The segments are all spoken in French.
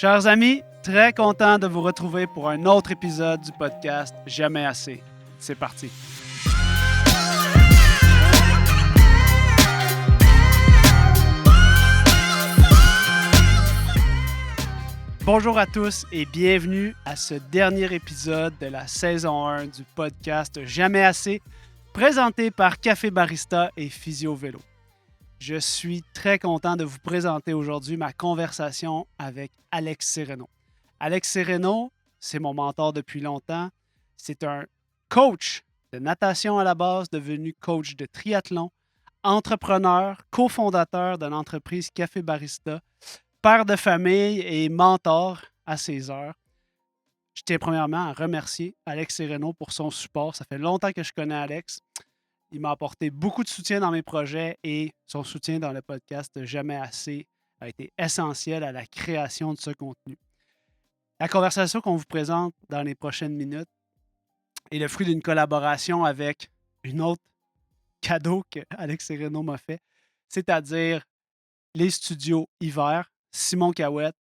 Chers amis, très content de vous retrouver pour un autre épisode du podcast Jamais assez. C'est parti. Bonjour à tous et bienvenue à ce dernier épisode de la saison 1 du podcast Jamais assez, présenté par Café Barista et Physio Vélo. Je suis très content de vous présenter aujourd'hui ma conversation avec Alex Sereno. Alex Sereno, c'est mon mentor depuis longtemps. C'est un coach de natation à la base, devenu coach de triathlon, entrepreneur, cofondateur d'une entreprise Café Barista, père de famille et mentor à ses heures. Je tiens premièrement à remercier Alex Sereno pour son support. Ça fait longtemps que je connais Alex. Il m'a apporté beaucoup de soutien dans mes projets et son soutien dans le podcast Jamais assez a été essentiel à la création de ce contenu. La conversation qu'on vous présente dans les prochaines minutes est le fruit d'une collaboration avec une autre cadeau que Alex Sereno m'a fait, c'est-à-dire les studios Hiver, Simon Cahouette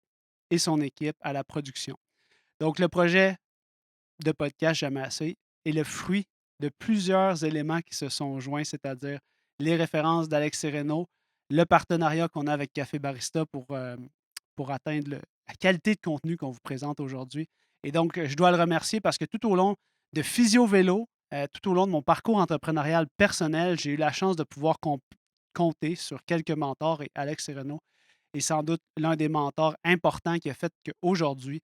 et son équipe à la production. Donc, le projet de podcast Jamais assez est le fruit de plusieurs éléments qui se sont joints, c'est-à-dire les références d'Alex Sereno, le partenariat qu'on a avec Café Barista pour atteindre la qualité de contenu qu'on vous présente aujourd'hui. Et donc, je dois le remercier parce que tout au long de Physio Vélo, tout au long de mon parcours entrepreneurial personnel, j'ai eu la chance de pouvoir compter sur quelques mentors et Alex Sereno est sans doute l'un des mentors importants qui a fait qu'aujourd'hui,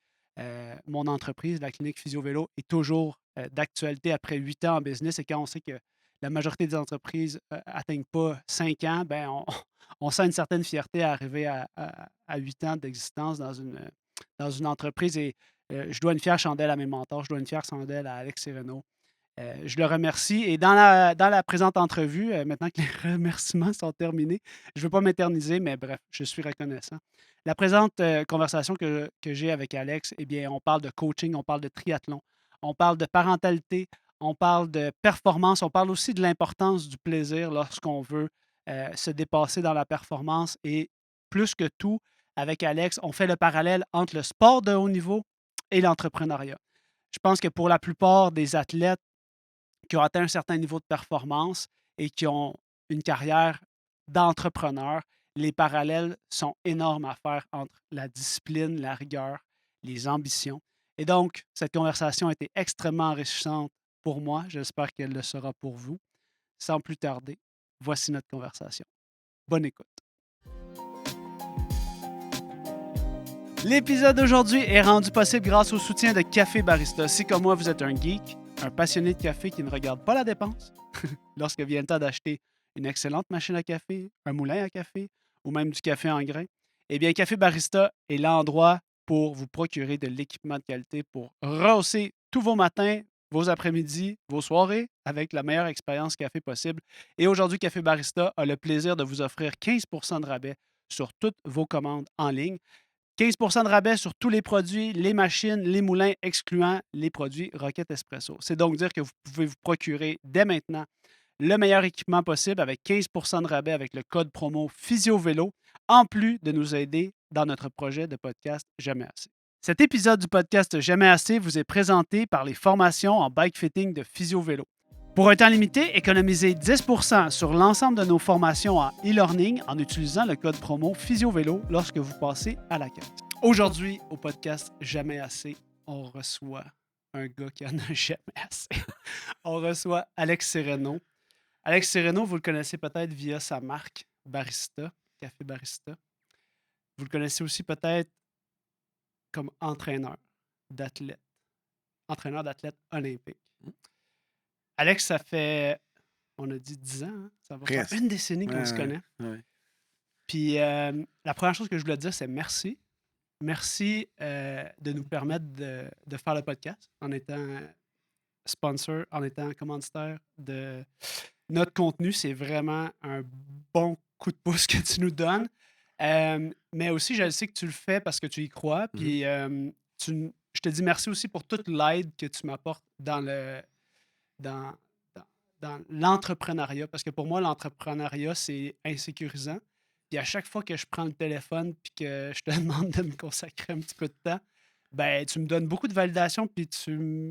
mon entreprise, la clinique Physio Vélo, est toujours d'actualité après 8 ans en business. Et quand on sait que la majorité des entreprises n'atteignent pas 5 ans, ben on sent une certaine fierté à arriver à 8 ans d'existence dans une entreprise. Et je dois une fière chandelle à mes mentors, je dois une fière chandelle à Alex Sereno. Je le remercie. Et dans la présente entrevue, maintenant que les remerciements sont terminés, je ne veux pas m'éterniser, mais bref, je suis reconnaissant. La présente conversation que j'ai avec Alex, eh bien, on parle de coaching, on parle de triathlon, on parle de parentalité, on parle de performance, on parle aussi de l'importance du plaisir lorsqu'on veut se dépasser dans la performance. Et plus que tout, avec Alex, on fait le parallèle entre le sport de haut niveau et l'entrepreneuriat. Je pense que pour la plupart des athlètes qui ont atteint un certain niveau de performance et qui ont une carrière d'entrepreneur, les parallèles sont énormes à faire entre la discipline, la rigueur, les ambitions. Et donc, cette conversation a été extrêmement enrichissante pour moi. J'espère qu'elle le sera pour vous. Sans plus tarder, voici notre conversation. Bonne écoute. L'épisode d'aujourd'hui est rendu possible grâce au soutien de Café Barista. Si comme moi, vous êtes un geek, un passionné de café qui ne regarde pas la dépense, lorsque vient le temps d'acheter une excellente machine à café, un moulin à café ou même du café en grains, eh bien, Café Barista est l'endroit pour vous procurer de l'équipement de qualité pour rehausser tous vos matins, vos après-midi, vos soirées avec la meilleure expérience café possible. Et aujourd'hui, Café Barista a le plaisir de vous offrir 15 % de rabais sur toutes vos commandes en ligne. 15 % de rabais sur tous les produits, les machines, les moulins, excluant les produits Rocket Espresso. C'est donc dire que vous pouvez vous procurer dès maintenant le meilleur équipement possible avec 15 % de rabais avec le code promo PhysioVélo, en plus de nous aider dans notre projet de podcast Jamais assez. Cet épisode du podcast Jamais assez vous est présenté par les formations en bike fitting de PhysioVélo. Pour un temps limité, économisez 10 % sur l'ensemble de nos formations en e-learning en utilisant le code promo PhysioVélo lorsque vous passez à la caisse. Aujourd'hui, au podcast Jamais assez, on reçoit un gars qui en a jamais assez. On reçoit Alex Sereno. Alex Sereno, vous le connaissez peut-être via sa marque Barista, Café Barista. Vous le connaissez aussi peut-être comme entraîneur d'athlètes olympiques. Alex, ça fait, on a dit 10 ans, hein? Ça va faire Presque. une décennie qu'on se connaît. Ouais. Puis la première chose que je voulais dire, c'est merci. Merci de nous permettre de faire le podcast en étant sponsor, en étant commanditaire de notre contenu. C'est vraiment un bon coup de pouce que tu nous donnes. Mais aussi, je sais que tu le fais parce que tu y crois. Puis je te dis merci aussi pour toute l'aide que tu m'apportes dans dans, dans l'entrepreneuriat. Parce que pour moi, l'entrepreneuriat, c'est insécurisant. Puis à chaque fois que je prends le téléphone puis que je te demande de me consacrer un petit peu de temps, ben tu me donnes beaucoup de validation puis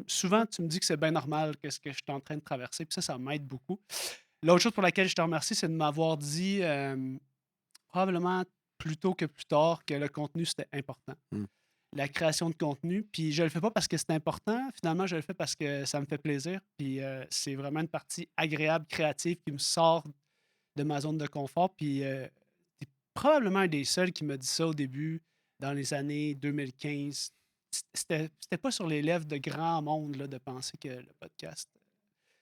souvent tu me dis que c'est bien normal que ce que je suis en train de traverser puis ça m'aide beaucoup. L'autre chose pour laquelle je te remercie, c'est de m'avoir dit, probablement plus tôt que plus tard, que le contenu, c'était important. Mmh. La création de contenu, puis je le fais pas parce que c'est important, finalement, je le fais parce que ça me fait plaisir, puis c'est vraiment une partie agréable, créative qui me sort de ma zone de confort, puis tu probablement un des seuls qui m'a dit ça au début, dans les années 2015. C'était pas sur les lèvres de grand monde là, de penser que le podcast,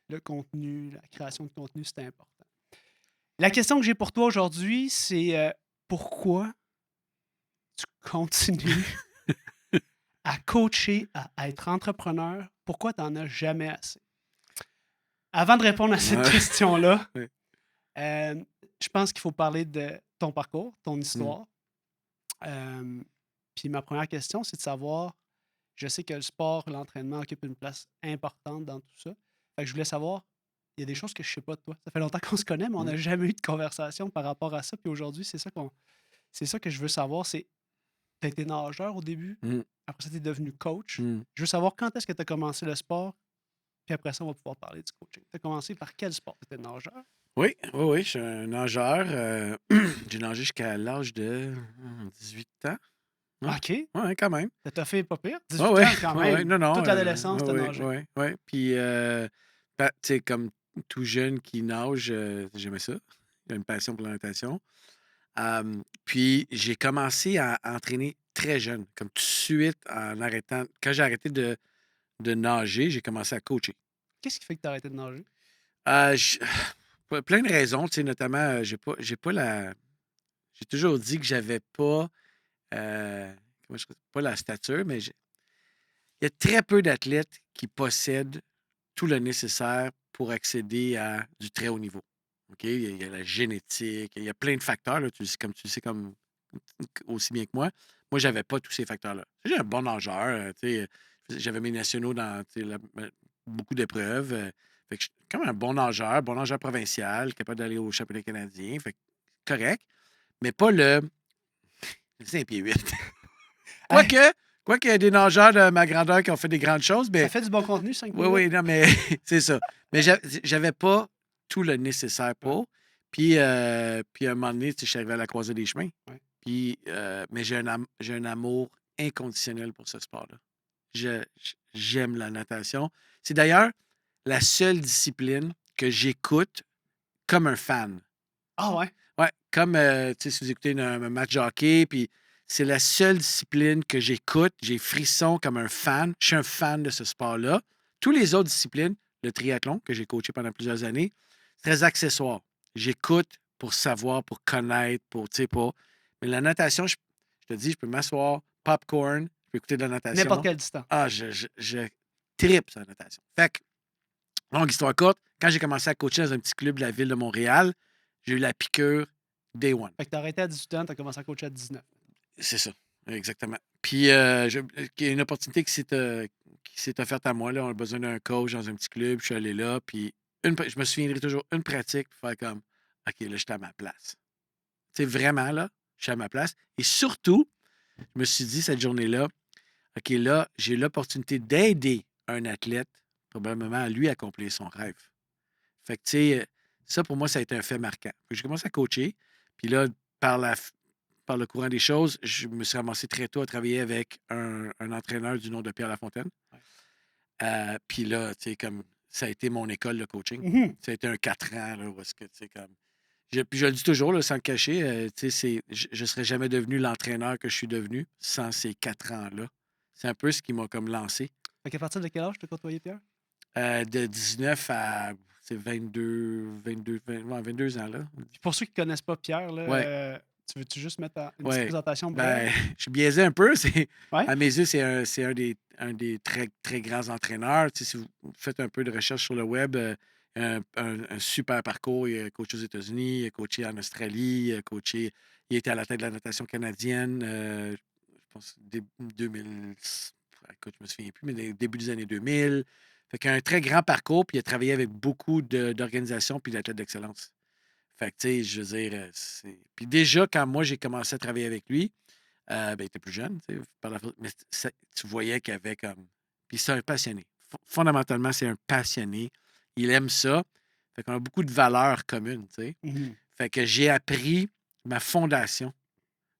le contenu, la création de contenu, c'était important. La question que j'ai pour toi aujourd'hui, c'est pourquoi tu continues à coacher, à être entrepreneur? Pourquoi tu n'en as jamais assez? Avant de répondre à cette Ouais. question-là, Ouais. je pense qu'il faut parler de ton parcours, ton Mmh. histoire. Euh, Puis ma première question, c'est de savoir, je sais que le sport, l'entraînement occupe une place importante dans tout ça. Fait que je voulais savoir, il y a des choses que je ne sais pas de toi. Ça fait longtemps qu'on se connaît, mais on Mmh. n'a jamais eu de conversation par rapport à ça. Puis aujourd'hui, c'est ça que je veux savoir. C'est, tu as été nageur au début, Mmh. après ça, tu es devenu coach. Mmh. Je veux savoir quand est-ce que tu as commencé le sport, puis après ça, on va pouvoir parler du coaching. Tu as commencé par quel sport? Tu étais nageur? Oui, oui, oui, je suis un nageur. J'ai nagé jusqu'à l'âge de 18 ans. Ouais, OK. ouais, quand même. T'as fait pas pire. Oui, 18 oui, ans, quand oui, ouais. même. Non, non. Toute l'adolescence, t'as Oui, nagé. oui, oui. Puis, tu sais, comme tout jeune qui nage, j'aimais ça. J'ai une passion pour la natation. Puis, j'ai commencé à entraîner très jeune, comme tout de suite en arrêtant. Quand j'ai arrêté de nager, j'ai commencé à coacher. Qu'est-ce qui fait que t'as arrêté de nager? Euh, je- Plein de raisons, tu sais, notamment, j'ai pas la. J'ai toujours dit que j'avais pas, pas la stature, mais il y a très peu d'athlètes qui possèdent tout le nécessaire pour accéder à du très haut niveau. OK? Il y a la génétique, il y a plein de facteurs, là, comme tu le sais comme aussi bien que moi. Moi, j'avais pas tous ces facteurs-là. J'ai un bon nageur, tu sais, j'avais mes nationaux dans tu sais, beaucoup d'épreuves. Fait que je suis comme un bon nageur provincial, capable d'aller au championnat canadien. Fait que correct, mais pas le 5 pieds 8. Hey, Quoique, quoique, il y a des nageurs de ma grandeur qui ont fait des grandes choses, ça mais fait du bon contenu, 5 oui, pieds 8? oui, non, mais c'est ça. Mais j'avais pas tout le nécessaire Ouais, pour. Puis à un moment donné, tu sais, je suis arrivé à la croisée des chemins. ouais. Puis, mais j'ai un amour inconditionnel pour ce sport-là. J'aime la natation. C'est d'ailleurs la seule discipline que j'écoute comme un fan. Ah ouais? Ouais, comme tu sais, si vous écoutez un match de hockey, puis c'est la seule discipline que j'écoute. J'ai frisson comme un fan. Je suis un fan de ce sport-là. Toutes les autres disciplines, le triathlon, que j'ai coaché pendant plusieurs années, c'est très accessoire. J'écoute pour savoir, pour connaître, pour, tu sais, pas. Mais la natation, je te dis, je peux m'asseoir, popcorn, je peux écouter de la N'importe natation. quelle distance. Ah, je tripe sur la natation. Fait que, longue histoire courte, quand j'ai commencé à coacher dans un petit club de la ville de Montréal, j'ai eu la piqûre day one. Fait que t'as arrêté à 18 ans, t'as commencé à coacher à 19. C'est ça, exactement. Puis, il y a une opportunité qui s'est offerte à moi. Là. On a besoin d'un coach dans un petit club. Je suis allé là. Puis, je me souviendrai toujours une pratique pour faire comme OK, là, je suis à ma place. Tu sais, vraiment, là, je suis à ma place. Et surtout, je me suis dit cette journée-là, OK, là, j'ai l'opportunité d'aider un athlète, probablement à lui accomplir son rêve. Fait que, tu sais, ça, pour moi, ça a été un fait marquant. Fait que j'ai commencé à coacher. Puis là, par la, par le courant des choses, je me suis ramassé très tôt à travailler avec un entraîneur du nom de Pierre Lafontaine. Ouais. Puis là, tu sais, comme ça a été mon école de coaching. Mhm. Ça a été un 4 ans, là, où est-ce que, tu sais, comme. Puis je le dis toujours, là, sans le cacher, tu sais, je ne serais jamais devenu l'entraîneur que je suis devenu sans ces 4 ans-là. C'est un peu ce qui m'a comme lancé. Fait qu'à partir de quel âge t'as côtoyé Pierre? De 19 à c'est 22 ans, là. Puis pour ceux qui connaissent pas Pierre, là, Ouais, tu veux-tu juste mettre une petite ouais. présentation brève? Ben, je suis biaisé un peu. Ouais? À mes yeux, c'est un des très, très grands entraîneurs. Tu sais, si vous faites un peu de recherche sur le web, un super parcours. Il a coaché aux États-Unis, il a coaché en Australie, il était à la tête de la natation canadienne, je pense, début 2000. Écoute, je me souviens plus, mais début des années 2000. Fait qu'il a un très grand parcours, puis il a travaillé avec beaucoup d'organisations puis d'athlètes d'excellence. Fait que, tu sais, je veux dire, Puis déjà, quand moi, j'ai commencé à travailler avec lui, ben, il était plus jeune, tu sais, mais tu voyais qu'il avait comme... Puis c'est un passionné. Fondamentalement, c'est un passionné. Il aime ça. Fait qu'on a beaucoup de valeurs communes, tu sais. Mhm. Fait que j'ai appris ma fondation.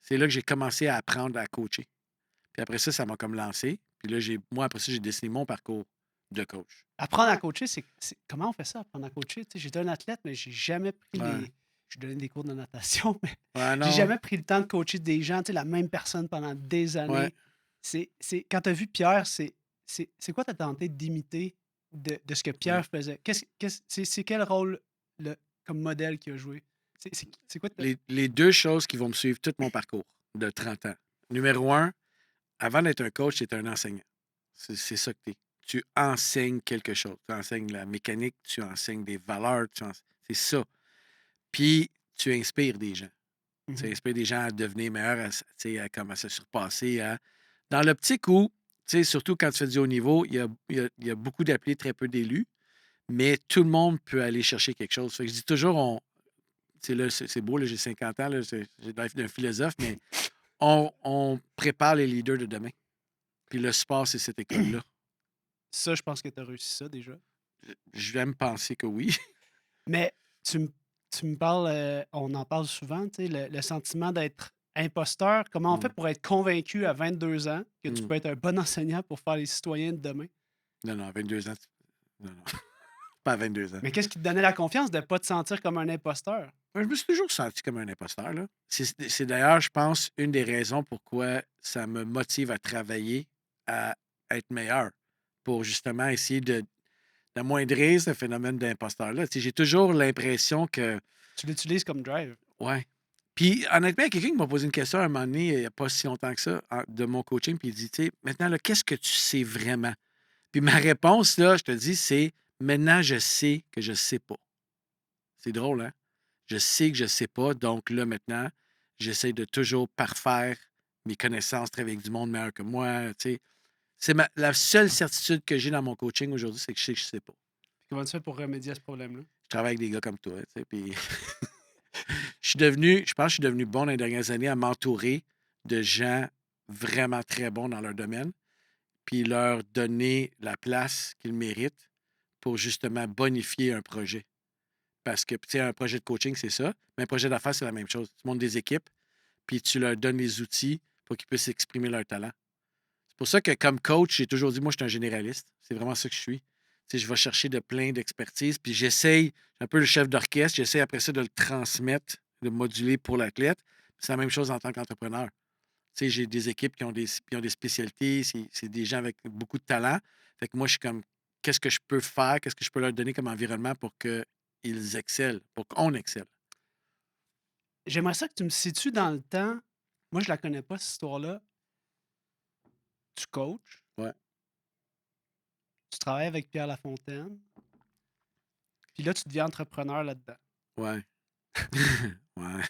C'est là que j'ai commencé à apprendre à coacher. Puis après ça m'a comme lancé. Puis là, moi, après ça, j'ai dessiné mon parcours de coach. Apprendre à coacher, comment on fait ça, apprendre à coacher? Tu sais, j'étais un athlète, mais j'ai jamais pris Ouais. Je donnais des cours de natation, mais Ouais, j'ai non. jamais pris le temps de coacher des gens, tu sais, la même personne pendant des Ouais. années. Quand tu as vu Pierre, c'est quoi t'as tenté d'imiter de ce que Ouais. Pierre faisait? C'est quel rôle comme modèle qu'il a joué? C'est quoi Les deux choses qui vont me suivre tout mon parcours de 30 ans. Numéro un, avant d'être un coach, tu es un enseignant. C'est ça que tu es. Tu enseignes quelque chose. Tu enseignes la mécanique, tu enseignes des valeurs, c'est ça. Puis, tu inspires des gens. Tu Mhm. inspires des gens à devenir meilleurs, tu sais, à comment se surpasser. Dans l'optique où, tu sais, surtout quand tu fais du haut niveau, il y a beaucoup d'appelés, très peu d'élus, mais tout le monde peut aller chercher quelque chose. Fait que je dis toujours, tu sais, là, c'est beau, là, j'ai 50 ans, là, j'ai l'air d'un philosophe, mais on prépare les leaders de demain. Puis le sport, c'est cette école-là. Ça, je pense que tu as réussi ça déjà. Je vais me penser que oui. Mais tu me parles, on en parle souvent, tu sais, le sentiment d'être imposteur. Comment on fait Mm, pour être convaincu à 22 ans que tu mm. peux être un bon enseignant pour faire les citoyens de demain? Non, non, 22 ans. Non, non, pas à 22 ans. Mais qu'est-ce qui te donnait la confiance de ne pas te sentir comme un imposteur? Moi, je me suis toujours senti comme un imposteur, là. C'est d'ailleurs, je pense, une des raisons pourquoi ça me motive à travailler, à être meilleur, pour justement essayer d'amoindrir ce phénomène d'imposteur-là. Tu sais, j'ai toujours l'impression que, Tu l'utilises comme drive. ouais. Puis, honnêtement, il y a quelqu'un qui m'a posé une question à un moment donné, il n'y a pas si longtemps que ça, de mon coaching, puis il dit, tu sais, maintenant, là, qu'est-ce que tu sais vraiment? Puis ma réponse, là, je te dis, c'est maintenant, je sais que je sais pas. C'est drôle, hein? Je sais que je sais pas, donc là, maintenant, j'essaie de toujours parfaire mes connaissances, travailler avec du monde meilleur que moi, tu sais. La seule certitude que j'ai dans mon coaching aujourd'hui, c'est que je sais que je sais pas. Comment tu fais pour remédier à ce problème-là? Je travaille avec des gars comme toi, tu sais, puis je pense que je suis devenu bon dans les dernières années à m'entourer de gens vraiment très bons dans leur domaine, puis leur donner la place qu'ils méritent pour justement bonifier un projet. Parce que, tu sais, un projet de coaching, c'est ça, mais un projet d'affaires, c'est la même chose. Tu montes des équipes, puis tu leur donnes les outils pour qu'ils puissent exprimer leur talent. C'est pour ça que, comme coach, j'ai toujours dit, moi, je suis un généraliste. C'est vraiment ça que je suis. Tu sais, je vais chercher de plein d'expertise, puis j'essaye, un peu le chef d'orchestre, j'essaie après ça de le transmettre, de moduler pour l'athlète. C'est la même chose en tant qu'entrepreneur. Tu sais, j'ai des équipes qui ont des spécialités, c'est des gens avec beaucoup de talent. Fait que moi, je suis comme, qu'est-ce que je peux faire, qu'est-ce que je peux leur donner comme environnement pour qu'ils excellent, pour qu'on excelle. J'aimerais ça que tu me situes dans le temps. Moi, je la connais pas, cette histoire-là. Tu coaches, Ouais, tu travailles avec Pierre Lafontaine, puis là, tu deviens entrepreneur là-dedans. ouais, ouais.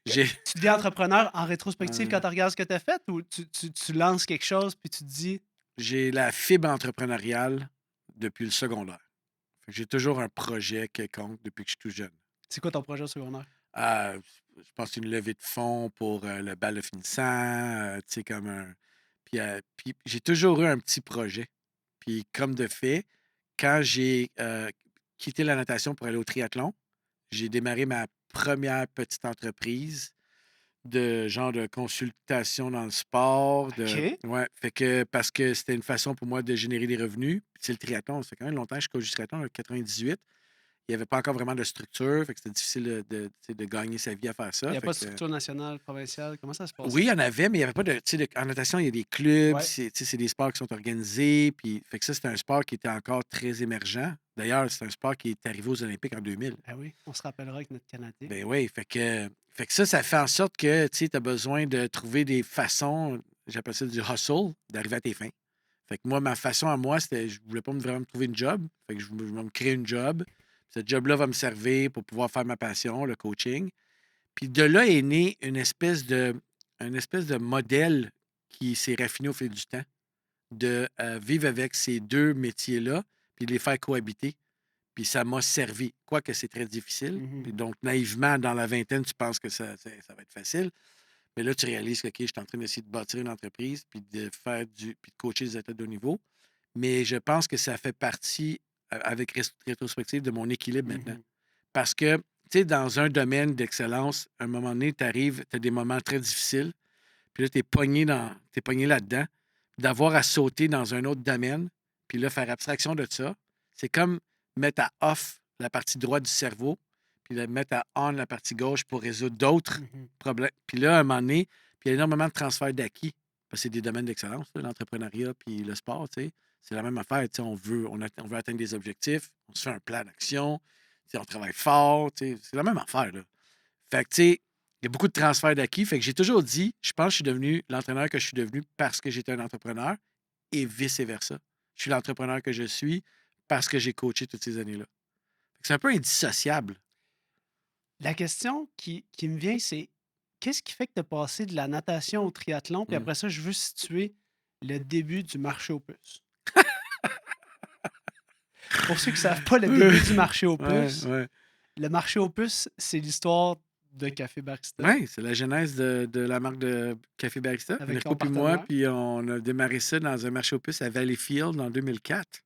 J'ai, Tu deviens entrepreneur en rétrospective euh, quand tu regardes ce que tu as fait ou tu lances quelque chose puis tu te dis j'ai la fibre entrepreneuriale depuis le secondaire. Fait que j'ai toujours un projet quelconque depuis que je suis tout jeune. c'est quoi ton projet au secondaire? Ah, je pense une levée de fonds pour le bal de finissant, tu sais, comme un. Puis j'ai toujours eu un petit projet. Puis comme de fait, quand j'ai quitté la natation pour aller au triathlon, j'ai démarré ma première petite entreprise de genre de consultation dans le sport. OK. Ouais, fait que parce que c'était une façon pour moi de générer des revenus. Puis c'est le triathlon. Ça fait quand même longtemps que je coach du triathlon, en 98. Il n'y avait pas encore vraiment de structure, fait que c'était difficile tu sais, de gagner sa vie à faire Il ça. n'y a Fait pas de que, structure nationale, provinciale. Comment ça se oui, il passait? y en avait, mais il n'y avait pas de. Tu sais, en natation, il y a des clubs, Ouais. tu sais, c'est des sports qui sont organisés. Puis, fait que ça, c'était un sport qui était encore très émergent. D'ailleurs, c'est un sport qui est arrivé aux Olympiques en 2000. Ah oui, on se rappellera avec notre Canadien. Ben oui, fait que ça fait en sorte que tu as besoin de trouver des façons, j'appelle ça du hustle, d'arriver à tes fins. Fait que moi, ma façon à moi, c'était, je voulais pas vraiment me trouver une job. Fait que je vais me créer une job. Ce job-là va me servir pour pouvoir faire ma passion, le coaching. Puis de là est né une espèce de modèle qui s'est raffiné au fil du temps, de vivre avec ces deux métiers-là, puis de les faire cohabiter. Puis ça m'a servi. Quoique c'est très difficile. Mhm. Puis donc, naïvement, dans la vingtaine, tu penses que ça va être facile. Mais là, tu réalises que, OK, je suis en train d'essayer de bâtir une entreprise, puis de puis de coacher des athlètes de haut niveau. Mais je pense que ça fait partie, avec rétrospective, de mon équilibre maintenant. Mhm. Parce que, tu sais, dans un domaine d'excellence, à un moment donné, tu arrives, tu as des moments très difficiles, puis là, tu es pogné là-dedans. D'avoir à sauter dans un autre domaine, puis là, faire abstraction de ça, c'est comme mettre à off la partie droite du cerveau, puis mettre à on la partie gauche pour résoudre d'autres Mhm. problèmes. Puis là, à un moment donné, puis il y a énormément de transfert d'acquis, parce que c'est des domaines d'excellence, là, l'entrepreneuriat puis le sport, tu sais. C'est la même affaire, tu sais, on veut atteindre des objectifs, on se fait un plan d'action, tu sais, on travaille fort, tu sais, c'est la même affaire, là. Fait que, tu sais, il y a beaucoup de transferts d'acquis. Fait que j'ai toujours dit, je pense que je suis devenu l'entraîneur que je suis devenu parce que j'étais un entrepreneur et vice-versa. Je suis l'entrepreneur que je suis parce que j'ai coaché toutes ces années-là. Fait que c'est un peu indissociable. La question qui me vient, c'est qu'est-ce qui fait que tu as passé de la natation au triathlon? Puis Mm. après ça, je veux situer le début du marché aux puces. Pour ceux qui ne savent pas le début du marché aux Ouais, puces, ouais. le marché aux puces, c'est l'histoire de Café Barista Ouais, c'est la genèse de la marque de Café Barista. avec Enrico ton puis moi, partenaire. puis on a démarré ça dans un marché aux puces à Valleyfield en 2004.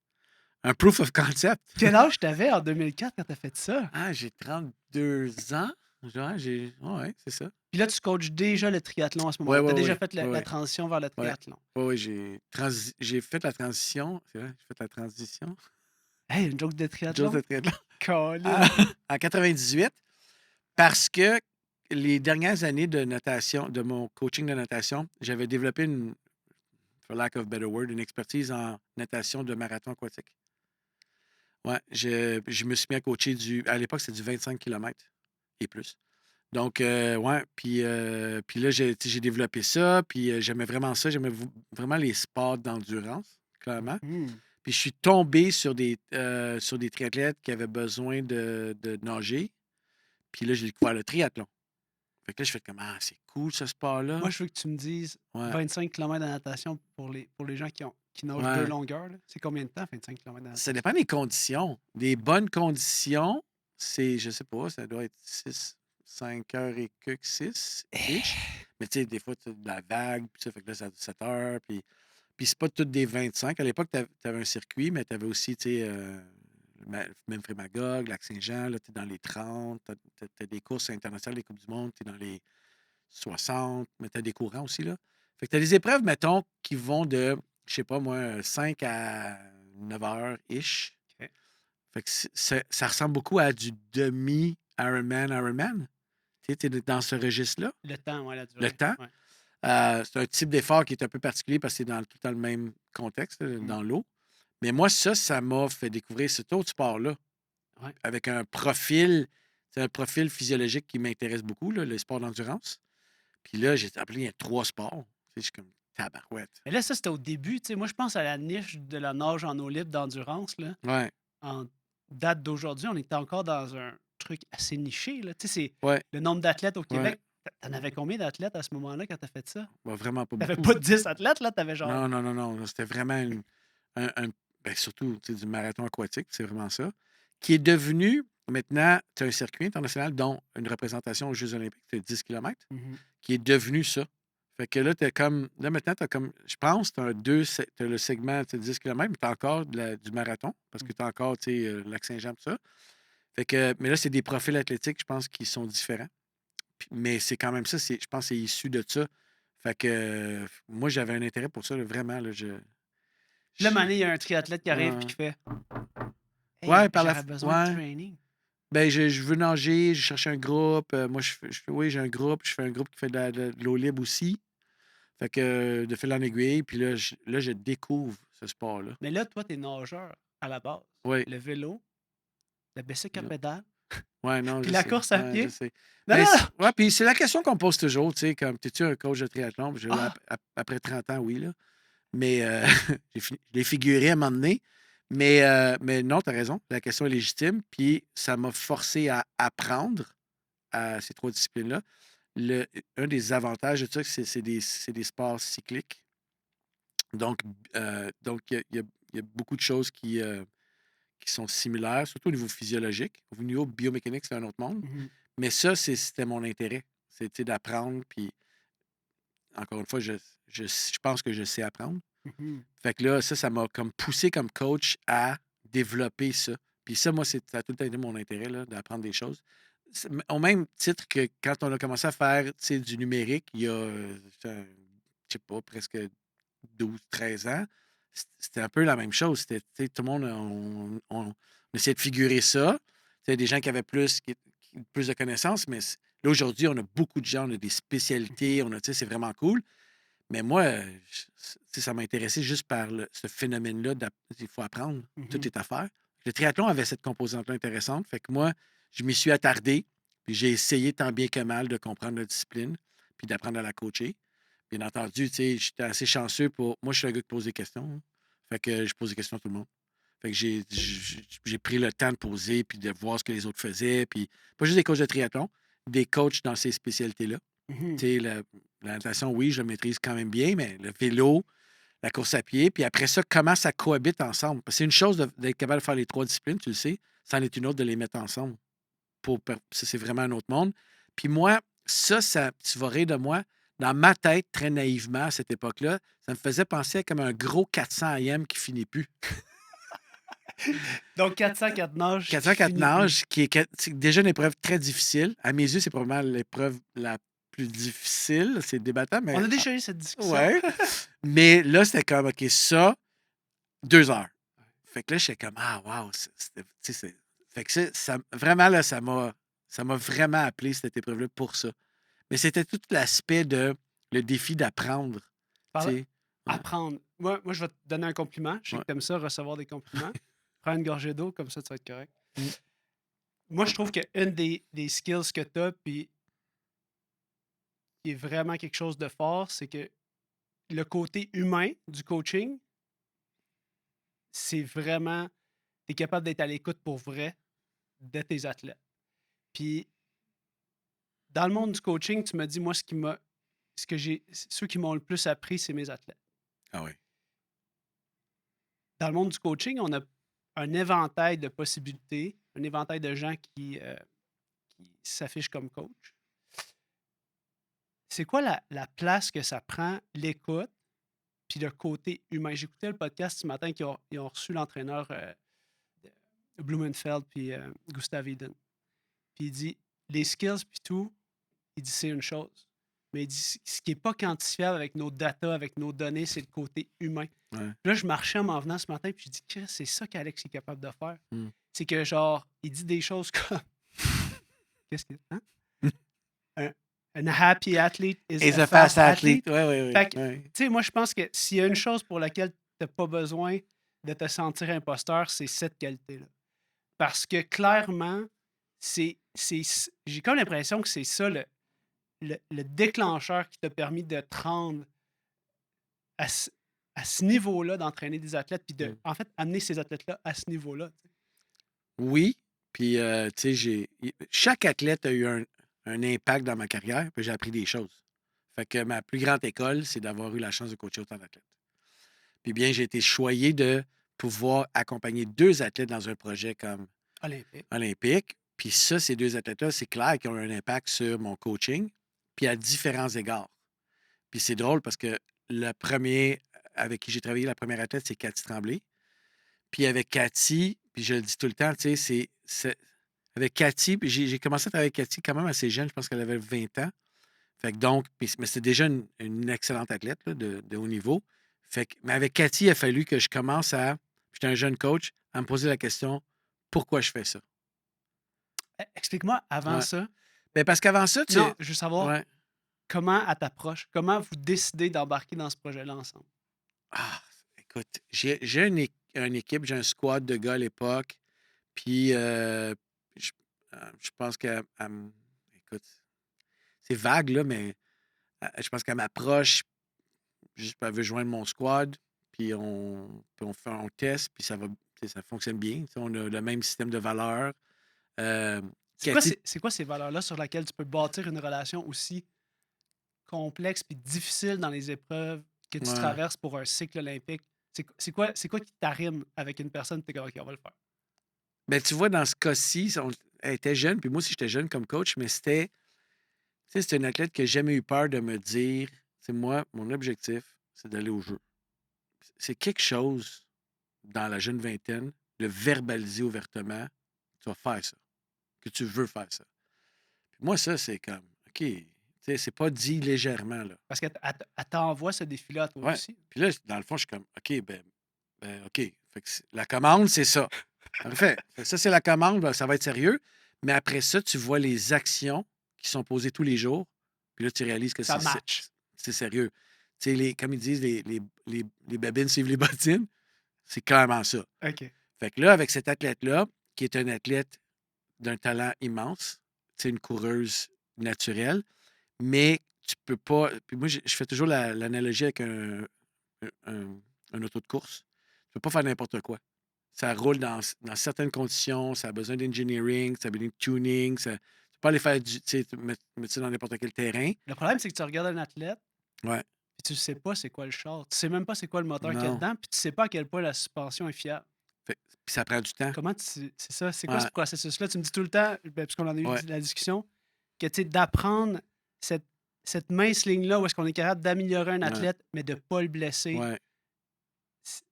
Un proof of concept. Quel âge t'avais en 2004 quand tu as fait ça? Ah, j'ai 32 ans. Genre, ouais, c'est ça. Puis là, tu coaches déjà le triathlon à ce Ouais, moment-là. Tu ouais, as déjà ouais. fait Ouais, la ouais. transition vers le Ouais. triathlon. Ouais, ouais, j'ai fait la transition. C'est vrai, j'ai fait la transition. Hey, une joke de Chose de triathlon? triathlon. Colin! En 98, parce que les dernières années de natation, de mon coaching de natation, j'avais développé for lack of better word, une expertise en natation de marathon aquatique. Ouais, je me suis mis à coacher à l'époque, c'était du 25 km et plus. Donc, ouais, puis là, j'ai développé ça, puis j'aimais vraiment ça. J'aimais vraiment les sports d'endurance, clairement. Mhm. Puis je suis tombé sur des triathlètes qui avaient besoin de nager. Puis là, j'ai découvert le triathlon. Fait que là, je fais comme, ah, c'est cool ce sport-là. Moi, je veux que tu me dises Ouais, 25 km de natation pour les gens qui nagent deux ouais. longueurs. Là. C'est combien de temps, 25 km de Ça natation? dépend des conditions. Des bonnes conditions, c'est, je sais pas, ça doit être 5 heures et quelques, 6-ish. Mais tu sais, des fois, tu as de la vague, puis ça fait que là, ça a 7 heures. Puis c'est pas toutes des 25. À l'époque, tu avais un circuit, mais tu avais aussi, tu sais, même Frémagogue, Lac-Saint-Jean, là, tu es dans les 30. Tu as des courses internationales, des Coupes du Monde, tu es dans les 60, mais tu as des courants aussi, là. Fait que tu as des épreuves, mettons, qui vont de, je sais pas moi, 5 à 9 heures-ish. OK. Fait que ça ressemble beaucoup à du demi-Ironman, Ironman. Tu sais, tu es dans ce registre-là. Le temps, ouais, la Le durée. temps. Ouais. C'est un type d'effort qui est un peu particulier parce que c'est tout dans le même contexte, Mm. dans l'eau. Mais moi, ça m'a fait découvrir cet autre sport-là Ouais. avec un profil, c'est un profil physiologique qui m'intéresse beaucoup, là, le sport d'endurance. Puis là, j'ai appelé il y a 3 sports. Tu sais, je suis comme tabarouette. Mais là, ça, c'était au début. Tu sais, moi, je pense à la niche de la nage en eau libre d'endurance. Là. Ouais, En date d'aujourd'hui, on était encore dans un truc assez niché. Là. Tu sais, c'est ouais, le nombre d'athlètes au ouais. Québec. T'en avais combien d'athlètes à ce moment-là quand t'as fait ça? Bah, vraiment pas T'avais beaucoup. pas 10 athlètes, là? T'avais genre... Non, non, non, non. C'était vraiment ben, surtout tu sais, du marathon aquatique, c'est vraiment ça. Qui est devenu, maintenant, tu as un circuit international, dont une représentation aux Jeux Olympiques, c'est 10 km, Mhm. qui est devenu ça. Fait que là, t'es comme. Là, maintenant, tu as comme. Je pense que tu as le segment tu sais, 10 km, mais tu as encore du marathon, parce que tu as encore, tu sais, Lac-Saint-Jean, tout ça. Fait que, mais là, c'est des profils athlétiques, je pense, qui sont différents. Mais c'est quand même ça, je pense que c'est issu de ça. Fait que moi, j'avais un intérêt pour ça, là, vraiment. Là, Puis là, je- Mané, il y a un triathlète qui arrive et euh, qui fait Hey, ouais, j'aurais besoin de ouais. training. Ben, je veux nager, je cherche un groupe. Moi, oui, j'ai un groupe. Je fais un groupe qui fait de l'eau libre aussi. Fait que de fil en aiguille. Puis là, je découvre ce sport-là. Mais là, toi, t'es nageur à la base. Oui. Le vélo, le bicycle à pédale, Ouais, non, puis je la sais. course à Ouais, je pied. sais. Non, Mais non, non! ouais, puis c'est la question qu'on me pose toujours, tu sais, comme, t'es-tu un coach de triathlon? Puis Ah! après 30 ans, oui, là. Mais je l'ai figuré à un moment donné. Mais non, tu as raison. La question est légitime. Puis ça m'a forcé à apprendre à ces 3 disciplines-là. Un des avantages de ça, c'est des sports cycliques. Donc il y a beaucoup de choses qui sont similaires, surtout au niveau physiologique. Au niveau biomécanique, c'est un autre monde. Mhm. Mais ça, c'était mon intérêt. C'était d'apprendre. Puis, encore une fois, je pense que je sais apprendre. Mhm. Fait que là, ça m'a comme poussé comme coach à développer ça. Puis ça, moi, ça a tout le temps été mon intérêt, là, d'apprendre des choses. Au même titre que quand on a commencé à faire tu sais, du numérique, il y a, je sais pas, presque 12, 13 ans, c'était un peu la même chose. C'était, tu sais, tout le monde, on essayait de figurer ça. Il y a des gens qui avaient plus de connaissances, mais là, aujourd'hui, on a beaucoup de gens, on a des spécialités, tu sais, c'est vraiment cool. Mais moi, tu sais, ça m'a intéressé juste par ce phénomène-là. Il faut apprendre. Tout Mhm. est à faire. Le triathlon avait cette composante-là intéressante. Fait que moi, je m'y suis attardé. Puis j'ai essayé tant bien que mal de comprendre la discipline, puis d'apprendre à la coacher. Bien entendu, tu sais, j'étais assez chanceux pour. Moi, je suis un gars qui pose des questions, hein. Fait que je pose des questions à tout le monde. Fait que j'ai pris le temps de poser, puis de voir ce que les autres faisaient. Puis pas juste des coachs de triathlon, des coachs dans ces spécialités-là. Mhm. Tu sais, la natation, oui, je le maîtrise quand même bien, mais le vélo, la course à pied, puis après ça, comment ça cohabite ensemble. Parce que c'est une chose d'être capable de faire les trois disciplines, tu le sais, c'en est une autre de les mettre ensemble. Ça, c'est vraiment un autre monde. Puis moi, ça, tu vas rire de moi, dans ma tête, très naïvement, à cette époque-là, ça me faisait penser à comme un gros 400 AM qui finit plus. Donc, 404 nages qui 404 finit plus. nages, c'est déjà une épreuve très difficile. À mes yeux, c'est probablement l'épreuve la plus difficile. C'est débattable, On mais a déjà eu cette discussion. ouais. Mais là, c'était comme, OK, ça, 2 heures. Fait que là, j'étais comme, ah, wow. Fait que vraiment, là, ça m'a vraiment appelé cette épreuve-là pour ça. Mais c'était tout l'aspect de le défi d'apprendre. Tu Par sais. Ouais, apprendre. Moi, je vais te donner un compliment. Je sais ouais. que tu aimes ça, recevoir des compliments. Prends une gorgée d'eau, comme ça, tu vas être correct. Mm. Moi, je trouve qu'une des skills que tu as, puis qui est vraiment quelque chose de fort, c'est que le côté humain du coaching, c'est vraiment, tu es capable d'être à l'écoute pour vrai de tes athlètes. Puis, dans le monde du coaching, tu m'as dit, moi, ceux qui m'ont le plus appris, c'est mes athlètes. Ah oui. Dans le monde du coaching, on a un éventail de possibilités, un éventail de gens qui s'affichent comme coach. C'est quoi la place que ça prend, l'écoute, puis le côté humain? J'écoutais le podcast ce matin ils ont reçu l'entraîneur de Blumenfeld puis Gustav Iden. Puis il dit, les skills puis tout, il dit c'est une chose. Mais il dit, ce qui n'est pas quantifiable avec nos data, avec nos données, c'est le côté humain. Ouais. Puis là, je marchais en m'en venant ce matin, puis je dis, Chris, c'est ça qu'Alex est capable de faire. Mm. C'est que, genre, il dit des choses comme. Qu'est-ce qu'il hein? Un happy athlete is Et a the fast fast athlete. athlete. Oui, oui, oui. Fait que, Ouais. tu sais, moi, je pense que s'il y a une chose pour laquelle tu n'as pas besoin de te sentir imposteur, c'est cette qualité-là. Parce que clairement, j'ai comme l'impression que c'est ça le déclencheur qui t'a permis de te rendre à ce niveau-là, d'entraîner des athlètes, puis de, Mm. en fait, amener ces athlètes-là à ce niveau-là. Tu sais. Oui. Puis, tu sais, chaque athlète a eu un impact dans ma carrière, puis j'ai appris des choses. Fait que ma plus grande école, c'est d'avoir eu la chance de coacher autant d'athlètes. Puis bien, j'ai été choyé de pouvoir accompagner 2 athlètes dans un projet comme Olympique. olympique. Puis ça, ces 2 athlètes-là, c'est clair qu'ils ont eu un impact sur mon coaching, puis à différents égards. Puis c'est drôle parce que le premier avec qui j'ai travaillé, la première athlète, c'est Cathy Tremblay. Puis avec Cathy, puis je le dis tout le temps, tu sais, avec Cathy, puis j'ai commencé à travailler avec Cathy quand même assez jeune, je pense qu'elle avait 20 ans. Fait que donc, mais c'était déjà une excellente athlète là, de haut niveau. Fait que, mais avec Cathy, il a fallu que je commence j'étais un jeune coach, à me poser la question, pourquoi je fais ça? Explique-moi avant Ouais. ça. Ben, parce qu'avant ça, Non, je veux savoir ouais. comment elle t'approche, comment vous décidez d'embarquer dans ce projet-là ensemble. Ah, écoute, j'ai une équipe, j'ai un squad de gars à l'époque, puis je, je pense écoute, c'est vague, là, mais je pense qu'elle m'approche, juste, elle veut joindre mon squad, puis on fait un test, puis ça fonctionne bien. Tu sais, on a le même système de valeurs. Euh, Cathy, C'est quoi ces valeurs-là sur lesquelles tu peux bâtir une relation aussi complexe puis difficile dans les épreuves que tu ouais. traverses pour un cycle olympique? C'est quoi qui t'arrime avec une personne? Tu es comme, OK, on va le faire. Ben, tu vois, dans ce cas-ci, elle était jeune, puis moi aussi, j'étais jeune comme coach, mais c'était une athlète qui n'a jamais eu peur de me dire, c'est moi, mon objectif, c'est d'aller au jeu. C'est quelque chose dans la jeune vingtaine de verbaliser ouvertement, tu vas faire ça, que tu veux faire ça. Puis moi, ça, c'est comme, OK, tu sais, c'est pas dit légèrement, là. Parce qu'elle t'envoie ce défi-là à toi Ouais. aussi. Puis là, dans le fond, je suis comme, OK, OK. Fait que la commande, c'est ça. Parfait. Fait que ça, c'est la commande, ben, ça va être sérieux. Mais après ça, tu vois les actions qui sont posées tous les jours. Puis là, tu réalises que Ça match. c'est sérieux. Tu sais, comme ils disent, les babines suivent les bottines. C'est clairement ça. OK. Fait que là, avec cette athlète-là, qui est une athlète d'un talent immense, c'est une coureuse naturelle, mais tu peux pas. Puis moi, je fais toujours l'analogie avec un auto de course. Tu peux pas faire n'importe quoi. Ça roule dans certaines conditions, ça a besoin d'engineering, ça a besoin de tuning, tu peux pas aller faire tu sais, mettre ça dans n'importe quel terrain. Le problème, c'est que tu regardes un athlète, Ouais. puis tu sais pas c'est quoi le char. Tu sais même pas c'est quoi le moteur qu'il y a Non. dedans, puis tu sais pas à quel point la suspension est fiable. Puis ça prend du temps. Comment tu c'est ça, c'est quoi ce Ouais. processus-là? Tu me dis tout le temps, puisqu'on en a eu Ouais. la discussion, que tu sais, d'apprendre cette, cette mince ligne-là où est-ce qu'on est capable d'améliorer un Ouais. athlète, mais de pas le blesser. Ouais. C'est-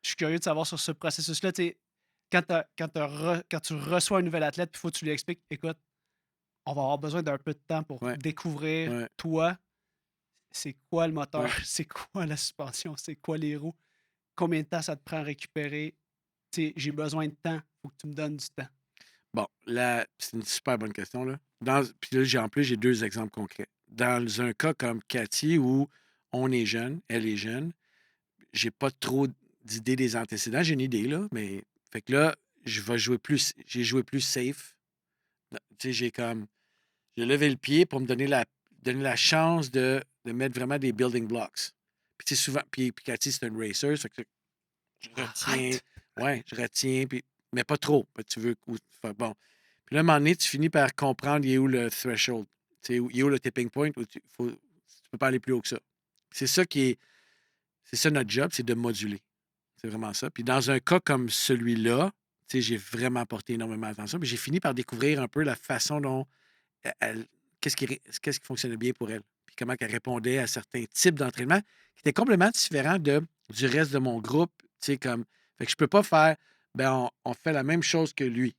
Je suis curieux de savoir sur ce processus-là. Tu sais, quand tu reçois un nouvel athlète, il faut que tu lui expliques, écoute, on va avoir besoin d'un peu de temps pour Ouais. découvrir Ouais. toi, c'est quoi le moteur, Ouais. c'est quoi la suspension, c'est quoi les roues, combien de temps ça te prend à récupérer. Tu sais, j'ai besoin de temps, faut que tu me donnes du temps. Bon, là, c'est une super bonne question, là. Puis là, en plus, j'ai deux exemples concrets. Dans un cas comme Cathy, où on est jeune, elle est jeune, j'ai pas trop d'idées des antécédents. J'ai une idée, là, mais. Fait que là, je vais jouer plus. J'ai joué plus safe. Tu sais, j'ai levé le pied pour me donner la chance de mettre vraiment des building blocks. Puis, tu sais, souvent. Puis Cathy, c'est une racer. Fait que je retiens. Arrête! Ouais, je retiens. Mais pas trop. Tu veux. Bon. Puis là, à un moment donné, tu finis par comprendre il est où le threshold. Tu sais, il est où le tipping point où tu peux pas aller plus haut que ça. C'est ça qui est. C'est ça notre job, c'est de moduler. C'est vraiment ça. Puis dans un cas comme celui-là, tu sais, j'ai vraiment porté énormément attention. Puis j'ai fini par découvrir un peu la façon dont qu'est-ce qui fonctionnait bien pour elle. Puis comment elle répondait à certains types d'entraînement qui étaient complètement différents du reste de mon groupe. Tu sais, comme. Fait que je peux pas faire. Ben, on fait la même chose que lui.